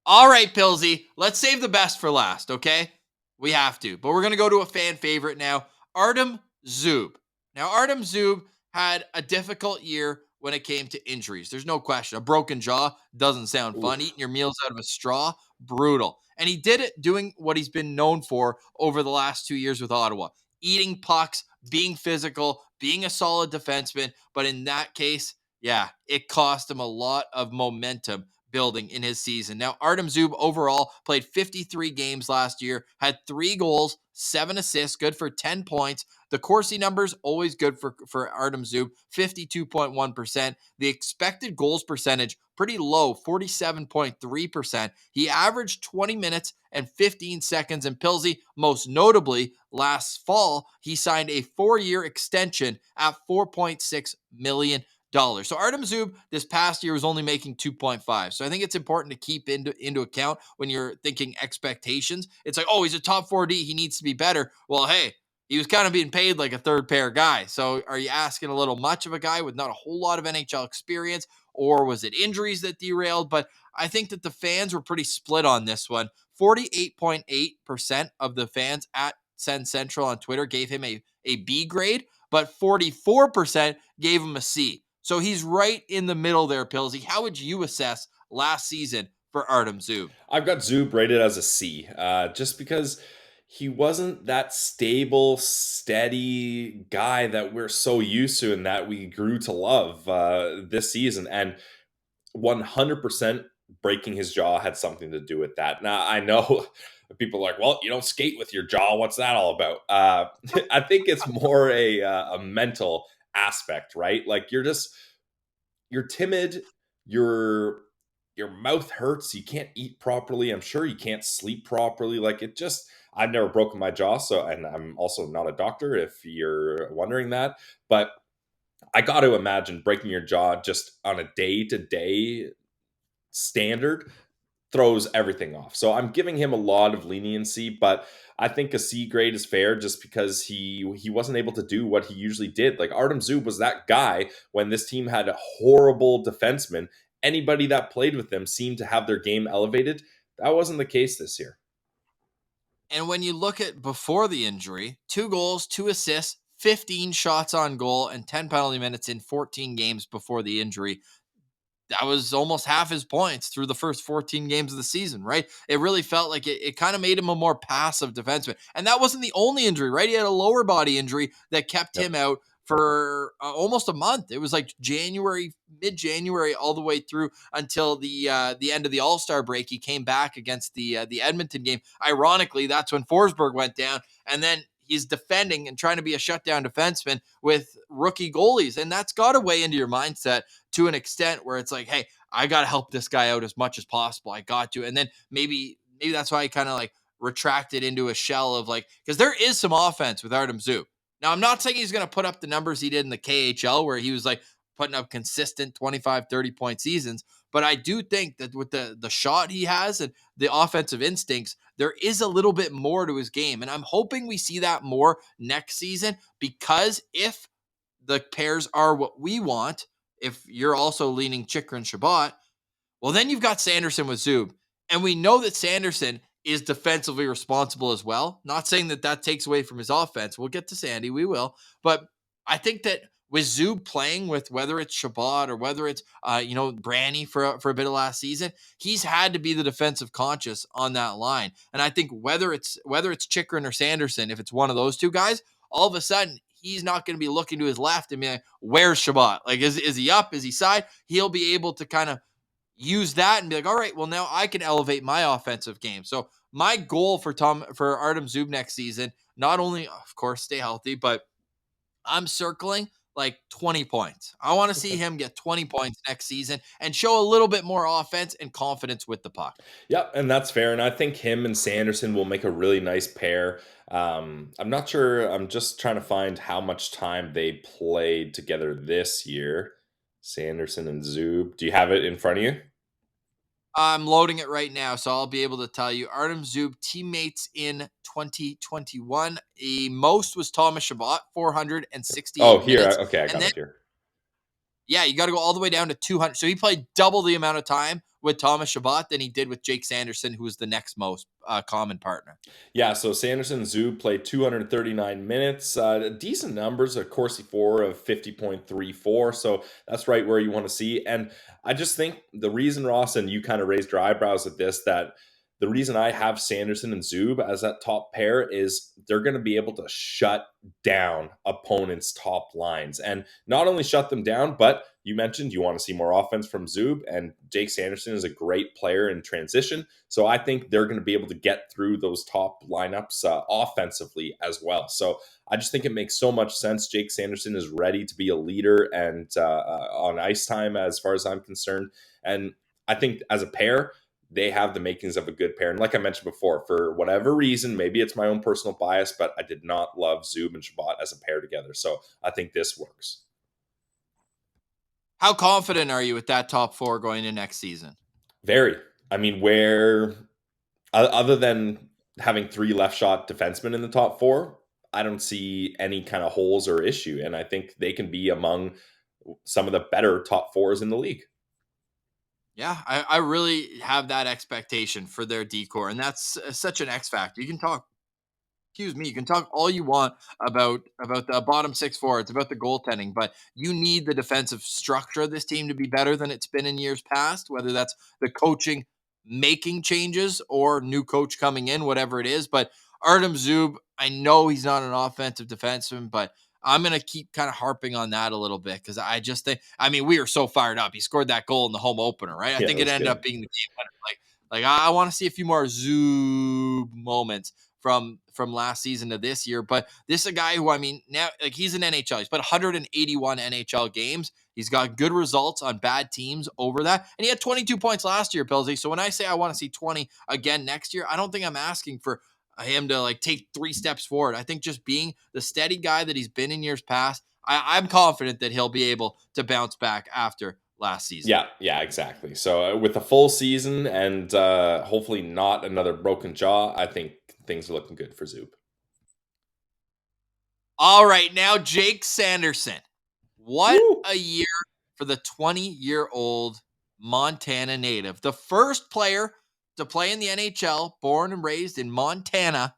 A: All right, Pillsy, let's save the best for last, okay? We have to. But we're going to go to a fan favorite now, Artem Zub. Now, Artem Zub had a difficult year when it came to injuries. There's no question. A broken jaw doesn't sound fun. Eating your meals out of a straw, brutal. And he did it doing what he's been known for over the last 2 years with Ottawa. Eating pucks, being physical, being a solid defenseman. But in that case, yeah, it cost him a lot of momentum building in his season. Now, Artem Zub overall played 53 games last year, had 3 goals, 7 assists, good for 10 points. The Corsi numbers, always good for Artem Zub, 52.1%. The expected goals percentage, pretty low, 47.3%. He averaged 20 minutes and 15 seconds. And Pillsy, most notably, last fall, he signed a 4-year extension at $4.6 million. So Artem Zub this past year was only making 2.5. So I think it's important to keep into account when you're thinking expectations. It's like, oh, he's a top 4D. He needs to be better. Well, hey, he was kind of being paid like a third pair guy. So are you asking a little much of a guy with not a whole lot of NHL experience? Or was it injuries that derailed? But I think that the fans were pretty split on this one. 48.8% of the fans at Sens Central on Twitter gave him a B grade, but 44% gave him a C. So he's right in the middle there, Pillsy. How would you assess last season for Artem Zub?
B: I've got Zub rated as a C, just because he wasn't that stable, steady guy that we're so used to and that we grew to love this season. And 100% breaking his jaw had something to do with that. Now, I know people are like, well, you don't skate with your jaw. What's that all about? I think it's more a mental aspect, right? Like you're timid, your mouth hurts, you can't eat properly. I'm sure you can't sleep properly. Like I've never broken my jaw, and I'm also not a doctor if you're wondering that, but I got to imagine breaking your jaw just on a day-to-day standard throws everything off. So I'm giving him a lot of leniency, but I think a C grade is fair just because he wasn't able to do what he usually did. Like Artem Zub was that guy when this team had a horrible defenseman. Anybody that played with them seemed to have their game elevated. That wasn't the case this year.
A: And when you look at before the injury, 2 goals, 2 assists, 15 shots on goal, and 10 penalty minutes in 14 games before the injury. That was almost half his points through the first 14 games of the season, right? It really felt like it kind of made him a more passive defenseman. And that wasn't the only injury, right? He had a lower body injury that kept him out for almost a month. It was like mid-January, all the way through until the end of the All-Star break. He came back against the Edmonton game. Ironically, that's when Forsberg went down. And then he's defending and trying to be a shutdown defenseman with rookie goalies. And that's got to weigh into your mindset to an extent where it's like, hey, I got to help this guy out as much as possible. I got to. And then maybe that's why he kind of like retracted into a shell of like, because there is some offense with Artem Zub. Now, I'm not saying he's going to put up the numbers he did in the KHL where he was like putting up consistent 25, 30-point seasons. But I do think that with the shot he has and the offensive instincts, there is a little bit more to his game. And I'm hoping we see that more next season, because if the pairs are what we want, if you're also leaning Chychrun Chabot, well, then you've got Sanderson with Zub. And we know that Sanderson is defensively responsible as well. Not saying that takes away from his offense. We'll get to Sandy. We will. But I think that with Zub playing with whether it's Chabot or whether it's Branny for a bit of last season, he's had to be the defensive conscious on that line. And I think whether it's Chychrun or Sanderson, if it's one of those two guys, all of a sudden he's not going to be looking to his left and be like, where's Chabot? Like, is he up? Is he side? He'll be able to kind of use that and be like, all right, well, now I can elevate my offensive game. So my goal for Artem Zub next season, not only, of course, stay healthy, but I'm circling like 20 points. I want to see him get 20 points next season and show a little bit more offense and confidence with the puck.
B: Yep, and that's fair. And I think him and Sanderson will make a really nice pair. I'm not sure. I'm just trying to find how much time they played together this year. Sanderson and Zub. Do you have it in front of you?
A: I'm loading it right now, so I'll be able to tell you. Artem Zub, teammates in 2021. The most was Thomas Chabot, 468
B: Oh, here.
A: minutes.
B: Okay, I
A: And
B: got
A: then,
B: it here.
A: yeah, you got to go all the way down to 200. So he played double the amount of time with Thomas Chabot than he did with Jake Sanderson, who was the next most common partner.
B: Yeah, so Sanderson and Zub played 239 minutes. Decent numbers, a Corsi 4 of 50.34. So that's right where you want to see. And I just think the reason, Ross, and you kind of raised your eyebrows at this, that the reason I have Sanderson and Zub as that top pair is they're going to be able to shut down opponents' top lines. And not only shut them down, but you mentioned you want to see more offense from Zub, and Jake Sanderson is a great player in transition. So I think they're going to be able to get through those top lineups offensively as well. So I just think it makes so much sense. Jake Sanderson is ready to be a leader and on ice time as far as I'm concerned. And I think as a pair, they have the makings of a good pair. And like I mentioned before, for whatever reason, maybe it's my own personal bias, but I did not love Zub and Chabot as a pair together. So I think this works.
A: How confident are you with that top four going into next season?
B: Very. I mean, where other than having 3 left shot defensemen in the top 4, I don't see any kind of holes or issue. And I think they can be among some of the better top 4s in the league.
A: Yeah, I really have that expectation for their decor, and that's such an X factor. You can talk, you can talk all you want about the bottom 6 forwards, about the goaltending, but you need the defensive structure of this team to be better than it's been in years past, whether that's the coaching making changes or new coach coming in, whatever it is. But Artem Zub, I know he's not an offensive defenseman, but I'm going to keep kind of harping on that a little bit because I just think, I mean, we were so fired up. He scored that goal in the home opener, right? I
B: Yeah,
A: think
B: that
A: it
B: was
A: ended
B: good.
A: up being the game winner. Like I want to see a few more Zub moments from last season to this year. But this is a guy who, I mean, now like he's an NHL. He's played 181 NHL games. He's got good results on bad teams over that. And he had 22 points last year, Pilsy. So when I say I want to see 20 again next year, I don't think I'm asking for him to like take 3 steps forward. I think just being the steady guy that he's been in years past, I'm confident that he'll be able to bounce back after last season.
B: Yeah, exactly. So with a full season and hopefully not another broken jaw, I think things are looking good for Zub.
A: All right, now Jake Sanderson. What
B: Woo!
A: a year for the 20-year-old Montana native. The first player to play in the NHL, born and raised in Montana.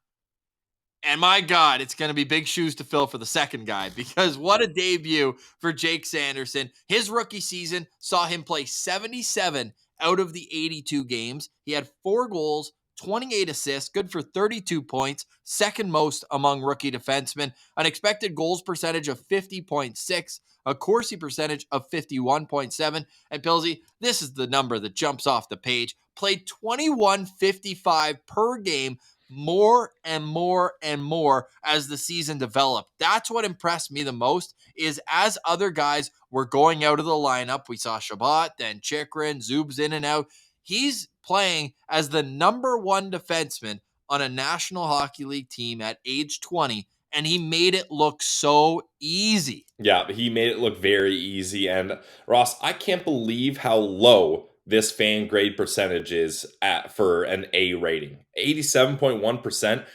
A: And my God, it's going to be big shoes to fill for the second guy because what a debut for Jake Sanderson. His rookie season saw him play 77 out of the 82 games. He had 4 goals, 28 assists, good for 32 points, second most among rookie defensemen, an expected goals percentage of 50.6, a Corsi percentage of 51.7. And Pilsy, this is the number that jumps off the page. Played 21.55 per game, more and more and more as the season developed. That's what impressed me the most is as other guys were going out of the lineup, we saw Chabot, then Chychrun, Zub's in and out. He's playing as the number 1 defenseman on a National Hockey League team at age 20, and he made it look so easy.
B: Yeah, he made it look very easy. And Ross, I can't believe how low this fan grade percentage is at for an A rating. 87.1%.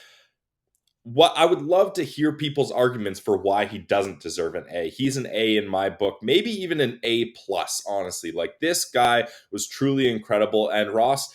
B: What I would love to hear people's arguments for why he doesn't deserve an A. He's an A in my book, maybe even an A plus, honestly. Like this guy was truly incredible. And Ross,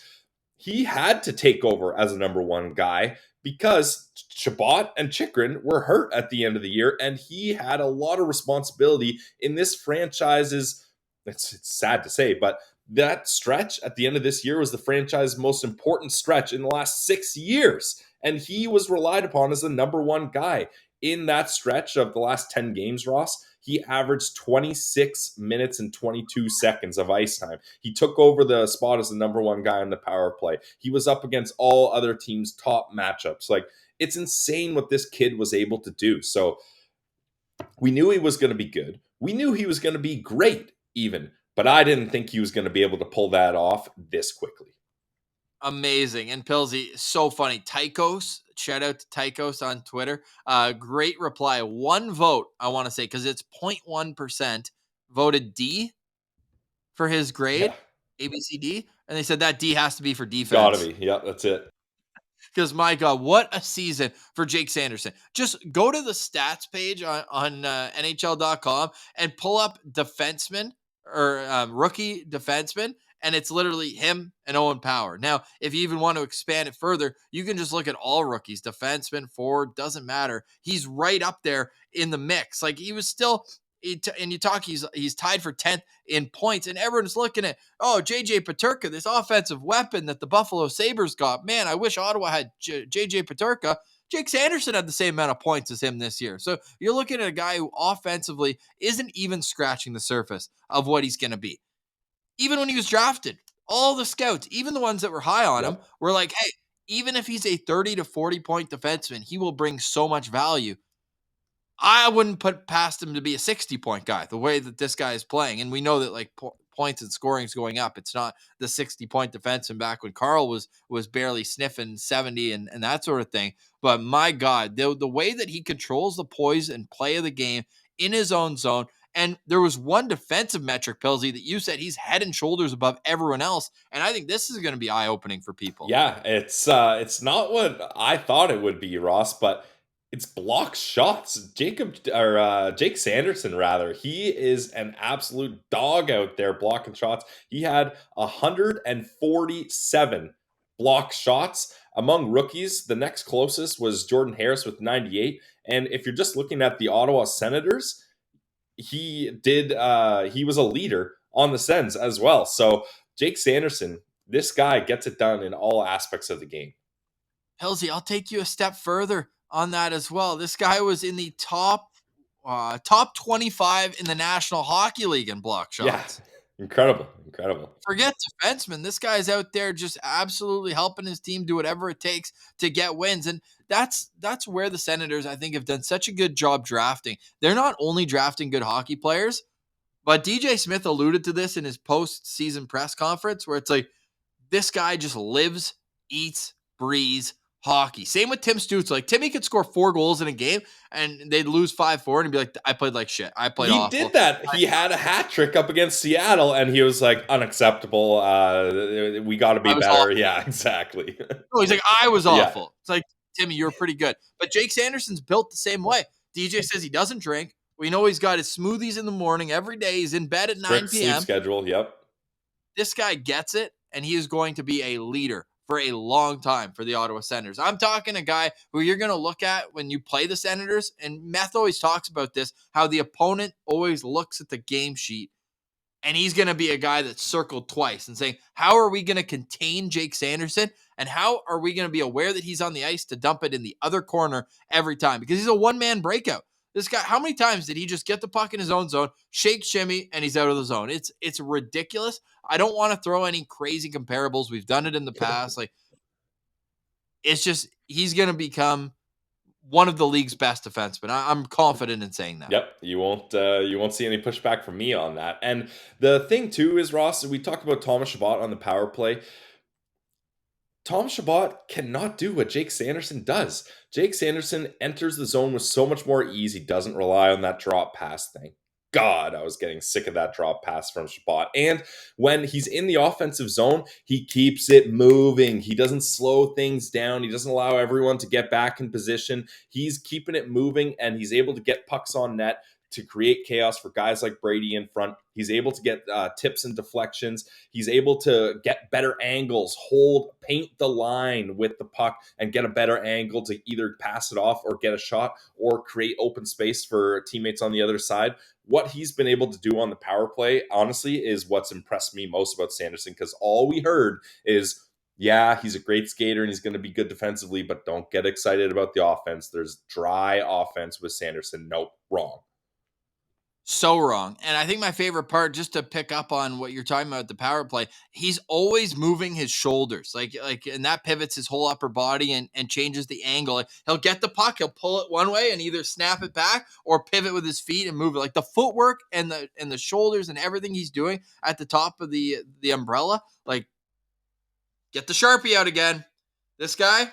B: he had to take over as a number 1 guy because Chabot and Chychrun were hurt at the end of the year, and he had a lot of responsibility in this franchise's, it's sad to say, but that stretch at the end of this year was the franchise's most important stretch in the last 6 years. And he was relied upon as the number 1 guy in that stretch of the last 10 games, Ross. He averaged 26 minutes and 22 seconds of ice time. He took over the spot as the number 1 guy on the power play. He was up against all other teams' top matchups. Like, it's insane what this kid was able to do. So We knew he was going to be good. We knew he was going to be great even, but I didn't think he was going to be able to pull that off this quickly.
A: Amazing. And Pilsy, so funny. Tychos, shout out to Tychos on Twitter. Great reply. One vote, I want to say, because it's 0.1% voted D for his grade, ABCD. And they said that D has to be for defense.
B: Gotta be. Yeah, that's it.
A: Because, my God, what a season for Jake Sanderson. Just go to the stats page on NHL.com and pull up defenseman or rookie defenseman, and it's literally him and Owen Power. Now, if you even want to expand it further, you can just look at all rookies, defenseman, forward, doesn't matter. He's right up there in the mix. Like, he was still... and you talk, he's tied for 10th in points, and everyone's looking at, JJ Peterka, this offensive weapon that the Buffalo Sabres got. Man, I wish Ottawa had JJ Peterka. Jake Sanderson had the same amount of points as him this year. So you're looking at a guy who offensively isn't even scratching the surface of what he's going to be. Even when he was drafted, all the scouts, even the ones that were high on him, were like, hey, even if he's a 30 to 40 point defenseman, he will bring so much value. I wouldn't put past him to be a 60-point guy, the way that this guy is playing. And we know that like points and scoring is going up. It's not the 60-point defenseman back when Carl was barely sniffing 70 and that sort of thing. But my God, the way that he controls the poise and play of the game in his own zone. And there was one defensive metric, Pilsy, that you said he's head and shoulders above everyone else. And I think this is going to be eye-opening for people.
B: Yeah, it's not what I thought it would be, Ross, but it's block shots. Jake Sanderson, rather. He is an absolute dog out there blocking shots. He had 147 block shots. Among rookies, the next closest was Jordan Harris with 98. And if you're just looking at the Ottawa Senators, he was a leader on the Sens as well. So Jake Sanderson, this guy gets it done in all aspects of the game.
A: Pilsy, I'll take you a step further on that as well. This guy was in the top 25 in the National Hockey League in block shots.
B: Yeah, incredible.
A: Forget defensemen. This guy's out there just absolutely helping his team do whatever it takes to get wins. And that's where the Senators, I think, have done such a good job drafting. They're not only drafting good hockey players, but DJ Smith alluded to this in his post-season press conference where it's like, this guy just lives, eats, breathes hockey. Same with Tim Stutz. Like, Timmy could score 4 goals in a game and they'd lose 5-4 and be like, I played like shit. I played awful.
B: He did that. He had a hat trick up against Seattle and he was like, unacceptable. We got to be better.
A: Awful.
B: Yeah, exactly.
A: No, he's like, I was awful. Yeah. It's like, Timmy, you were pretty good. But Jake Sanderson's built the same way. DJ says he doesn't drink. We know he's got his smoothies in the morning every day. He's in bed at 9 p.m.
B: Sleep schedule, yep.
A: This guy gets it, and he is going to be a leader for a long time for the Ottawa Senators. I'm talking a guy who you're going to look at when you play the Senators, and Meth always talks about this, how the opponent always looks at the game sheet, and he's going to be a guy that's circled twice and saying, how are we going to contain Jake Sanderson, and how are we going to be aware that he's on the ice to dump it in the other corner every time? Because he's a one-man breakout. This guy, how many times did he just get the puck in his own zone, shake, shimmy, and he's out of the zone? It's ridiculous. I don't want to throw any crazy comparables. We've done it in the past. Like, it's just, he's going to become one of the league's best defensemen. I'm confident in saying that.
B: Yep, you won't see any pushback from me on that. And the thing too is, Ross, we talked about Thomas Chabot on the power play. Thomas Chabot cannot do what Jake Sanderson does. Jake Sanderson enters the zone with so much more ease. He doesn't rely on that drop pass thing. God, I was getting sick of that drop pass from Chabot. And when he's in the offensive zone, he keeps it moving. He doesn't slow things down. He doesn't allow everyone to get back in position. He's keeping it moving, and he's able to get pucks on net to create chaos for guys like Brady in front. He's able to get tips and deflections. He's able to get better angles, paint the line with the puck and get a better angle to either pass it off or get a shot or create open space for teammates on the other side. What he's been able to do on the power play, honestly, is what's impressed me most about Sanderson, because all we heard is, yeah, he's a great skater and he's going to be good defensively, but don't get excited about the offense. There's dry offense with Sanderson. Nope, wrong.
A: So wrong. And I think my favorite part, just to pick up on what you're talking about, the power play, he's always moving his shoulders. Like, and that pivots his whole upper body and changes the angle. Like, he'll get the puck, he'll pull it one way and either snap it back or pivot with his feet and move it. Like the footwork and the shoulders and everything he's doing at the top of the umbrella. Like, get the Sharpie out again. This guy,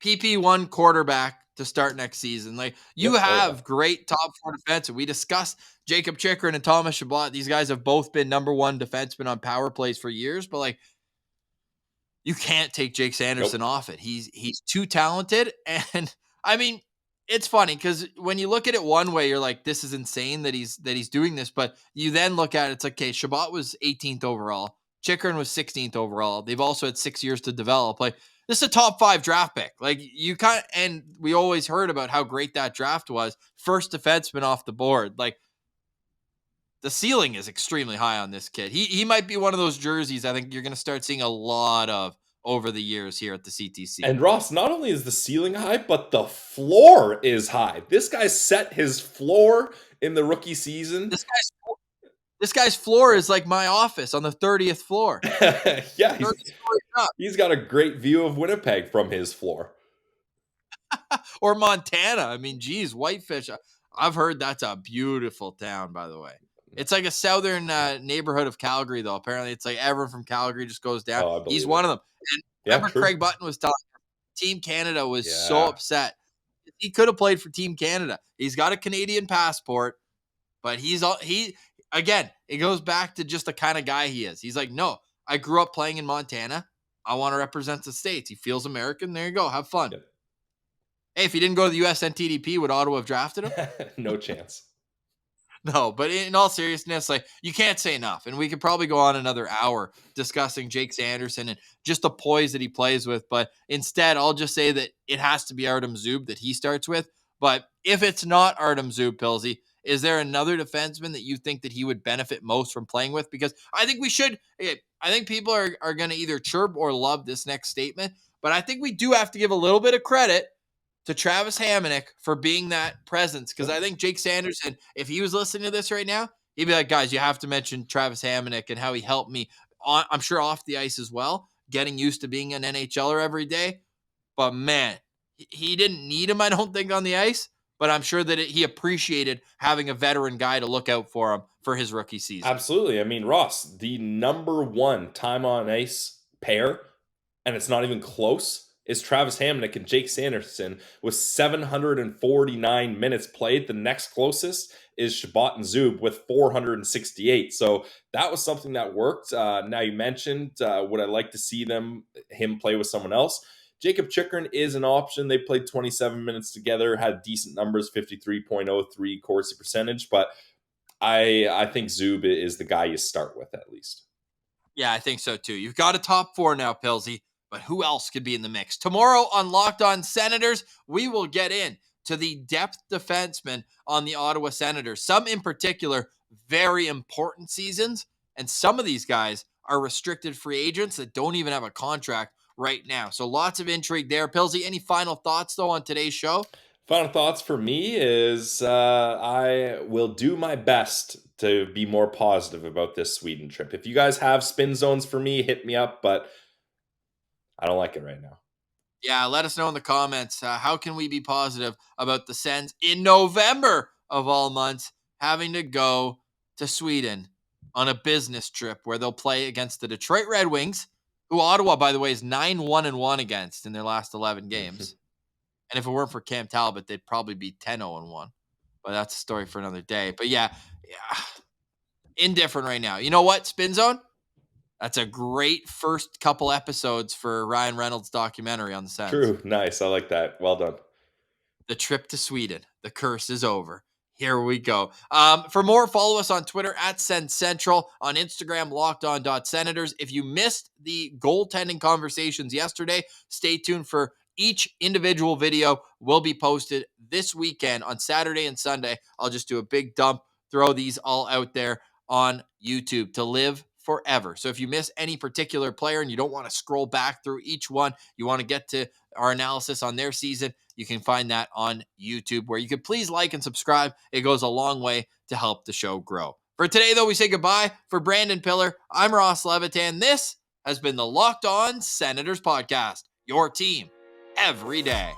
A: PP1 quarterback to start next season. Like, you have great top four defensemen. We discussed Jakob Chychrun and Thomas Chabot. These guys have both been number one defensemen on power plays for years, but like, you can't take Jake Sanderson off it. He's too talented. And I mean, it's funny because when you look at it one way, you're like, this is insane that he's doing this. But you then look at it, it's like, okay, Chabot was 18th overall. Chychrun was 16th overall. They've also had 6 years to develop. Like, this is a top 5 draft pick. Like, you kind of, and we always heard about how great that draft was. First defenseman off the board. Like, the ceiling is extremely high on this kid. He might be one of those jerseys I think you're going to start seeing a lot of over the years here at the CTC.
B: And Ross, not only is the ceiling high, but the floor is high. This guy set his floor in the rookie season.
A: This guy's floor is like my office on the 30th floor.
B: Yeah, he's got a great view of Winnipeg from his floor.
A: Or Montana. I mean, geez, Whitefish. I've heard that's a beautiful town, by the way. It's like a southern neighborhood of Calgary, though. Apparently, it's like everyone from Calgary just goes down.
B: Oh,
A: He's one of them. And remember,
B: true.
A: Craig Button was telling Team Canada was so upset. He could have played for Team Canada. He's got a Canadian passport, but again, it goes back to just the kind of guy he is. He's like, no, I grew up playing in Montana. I want to represent the States. He feels American. There you go. Have fun.
B: Yep.
A: Hey, if he didn't go to the USNTDP, would Ottawa have drafted him?
B: No chance.
A: No, but in all seriousness, like, you can't say enough. And we could probably go on another hour discussing Jake Sanderson and just the poise that he plays with. But instead, I'll just say that it has to be Artem Zub that he starts with. But if it's not Artem Zub, Pilsy, is there another defenseman that you think that he would benefit most from playing with? Because I think we should. I think people are going to either chirp or love this next statement. But I think we do have to give a little bit of credit to Travis Hamonic for being that presence. Because I think Jake Sanderson, if he was listening to this right now, he'd be like, guys, you have to mention Travis Hamonic and how he helped me, I'm sure off the ice as well, getting used to being an NHLer every day. But man, he didn't need him, I don't think, on the ice. But I'm sure that he appreciated having a veteran guy to look out for him for his rookie season.
B: Absolutely. I mean, Ross, the number one time on ice pair, and it's not even close, is Travis Hamonic and Jake Sanderson with 749 minutes played. The next closest is Chabot and Zub with 468. So that was something that worked. Now you mentioned, would I like to see him play with someone else? Jakob Chychrun is an option. They played 27 minutes together, had decent numbers, 53.03 Corsi percentage, but I think Zub is the guy you start with at least.
A: Yeah, I think so too. You've got a top 4 now, Pilsy. But who else could be in the mix? Tomorrow on Locked On Senators, we will get in to the depth defensemen on the Ottawa Senators. Some in particular, very important seasons. And some of these guys are restricted free agents that don't even have a contract right now. So lots of intrigue there. Pilsy, any final thoughts, though, on today's show?
B: Final thoughts for me is I will do my best to be more positive about this Sweden trip. If you guys have spin zones for me, hit me up, but I don't like it right now.
A: Yeah, let us know in the comments. How can we be positive about the Sens in November of all months having to go to Sweden on a business trip where they'll play against the Detroit Red Wings, who Ottawa, by the way, is 9-1-1 against in their last 11 games. And if it weren't for Cam Talbot, they'd probably be 10-0-1. But that's a story for another day. But yeah, indifferent right now. You know what, Spin Zone? That's a great first couple episodes for Ryan Reynolds' documentary on the Sens.
B: True. Nice. I like that. Well done.
A: The trip to Sweden. The curse is over. Here we go. For more, follow us on Twitter at Sens Central, on Instagram, lockedon.senators. If you missed the goaltending conversations yesterday, stay tuned for each individual video will be posted this weekend on Saturday and Sunday. I'll just do a big dump, throw these all out there on YouTube to live forever. So if you miss any particular player and you don't want to scroll back through each one, you want to get to our analysis on their season, you can find that on YouTube, where you could please like and subscribe. It goes a long way to help the show grow. For today, though, we say goodbye. For Brandon Piller, I'm Ross Levitan. This has been the Locked On Senators podcast, your team every day.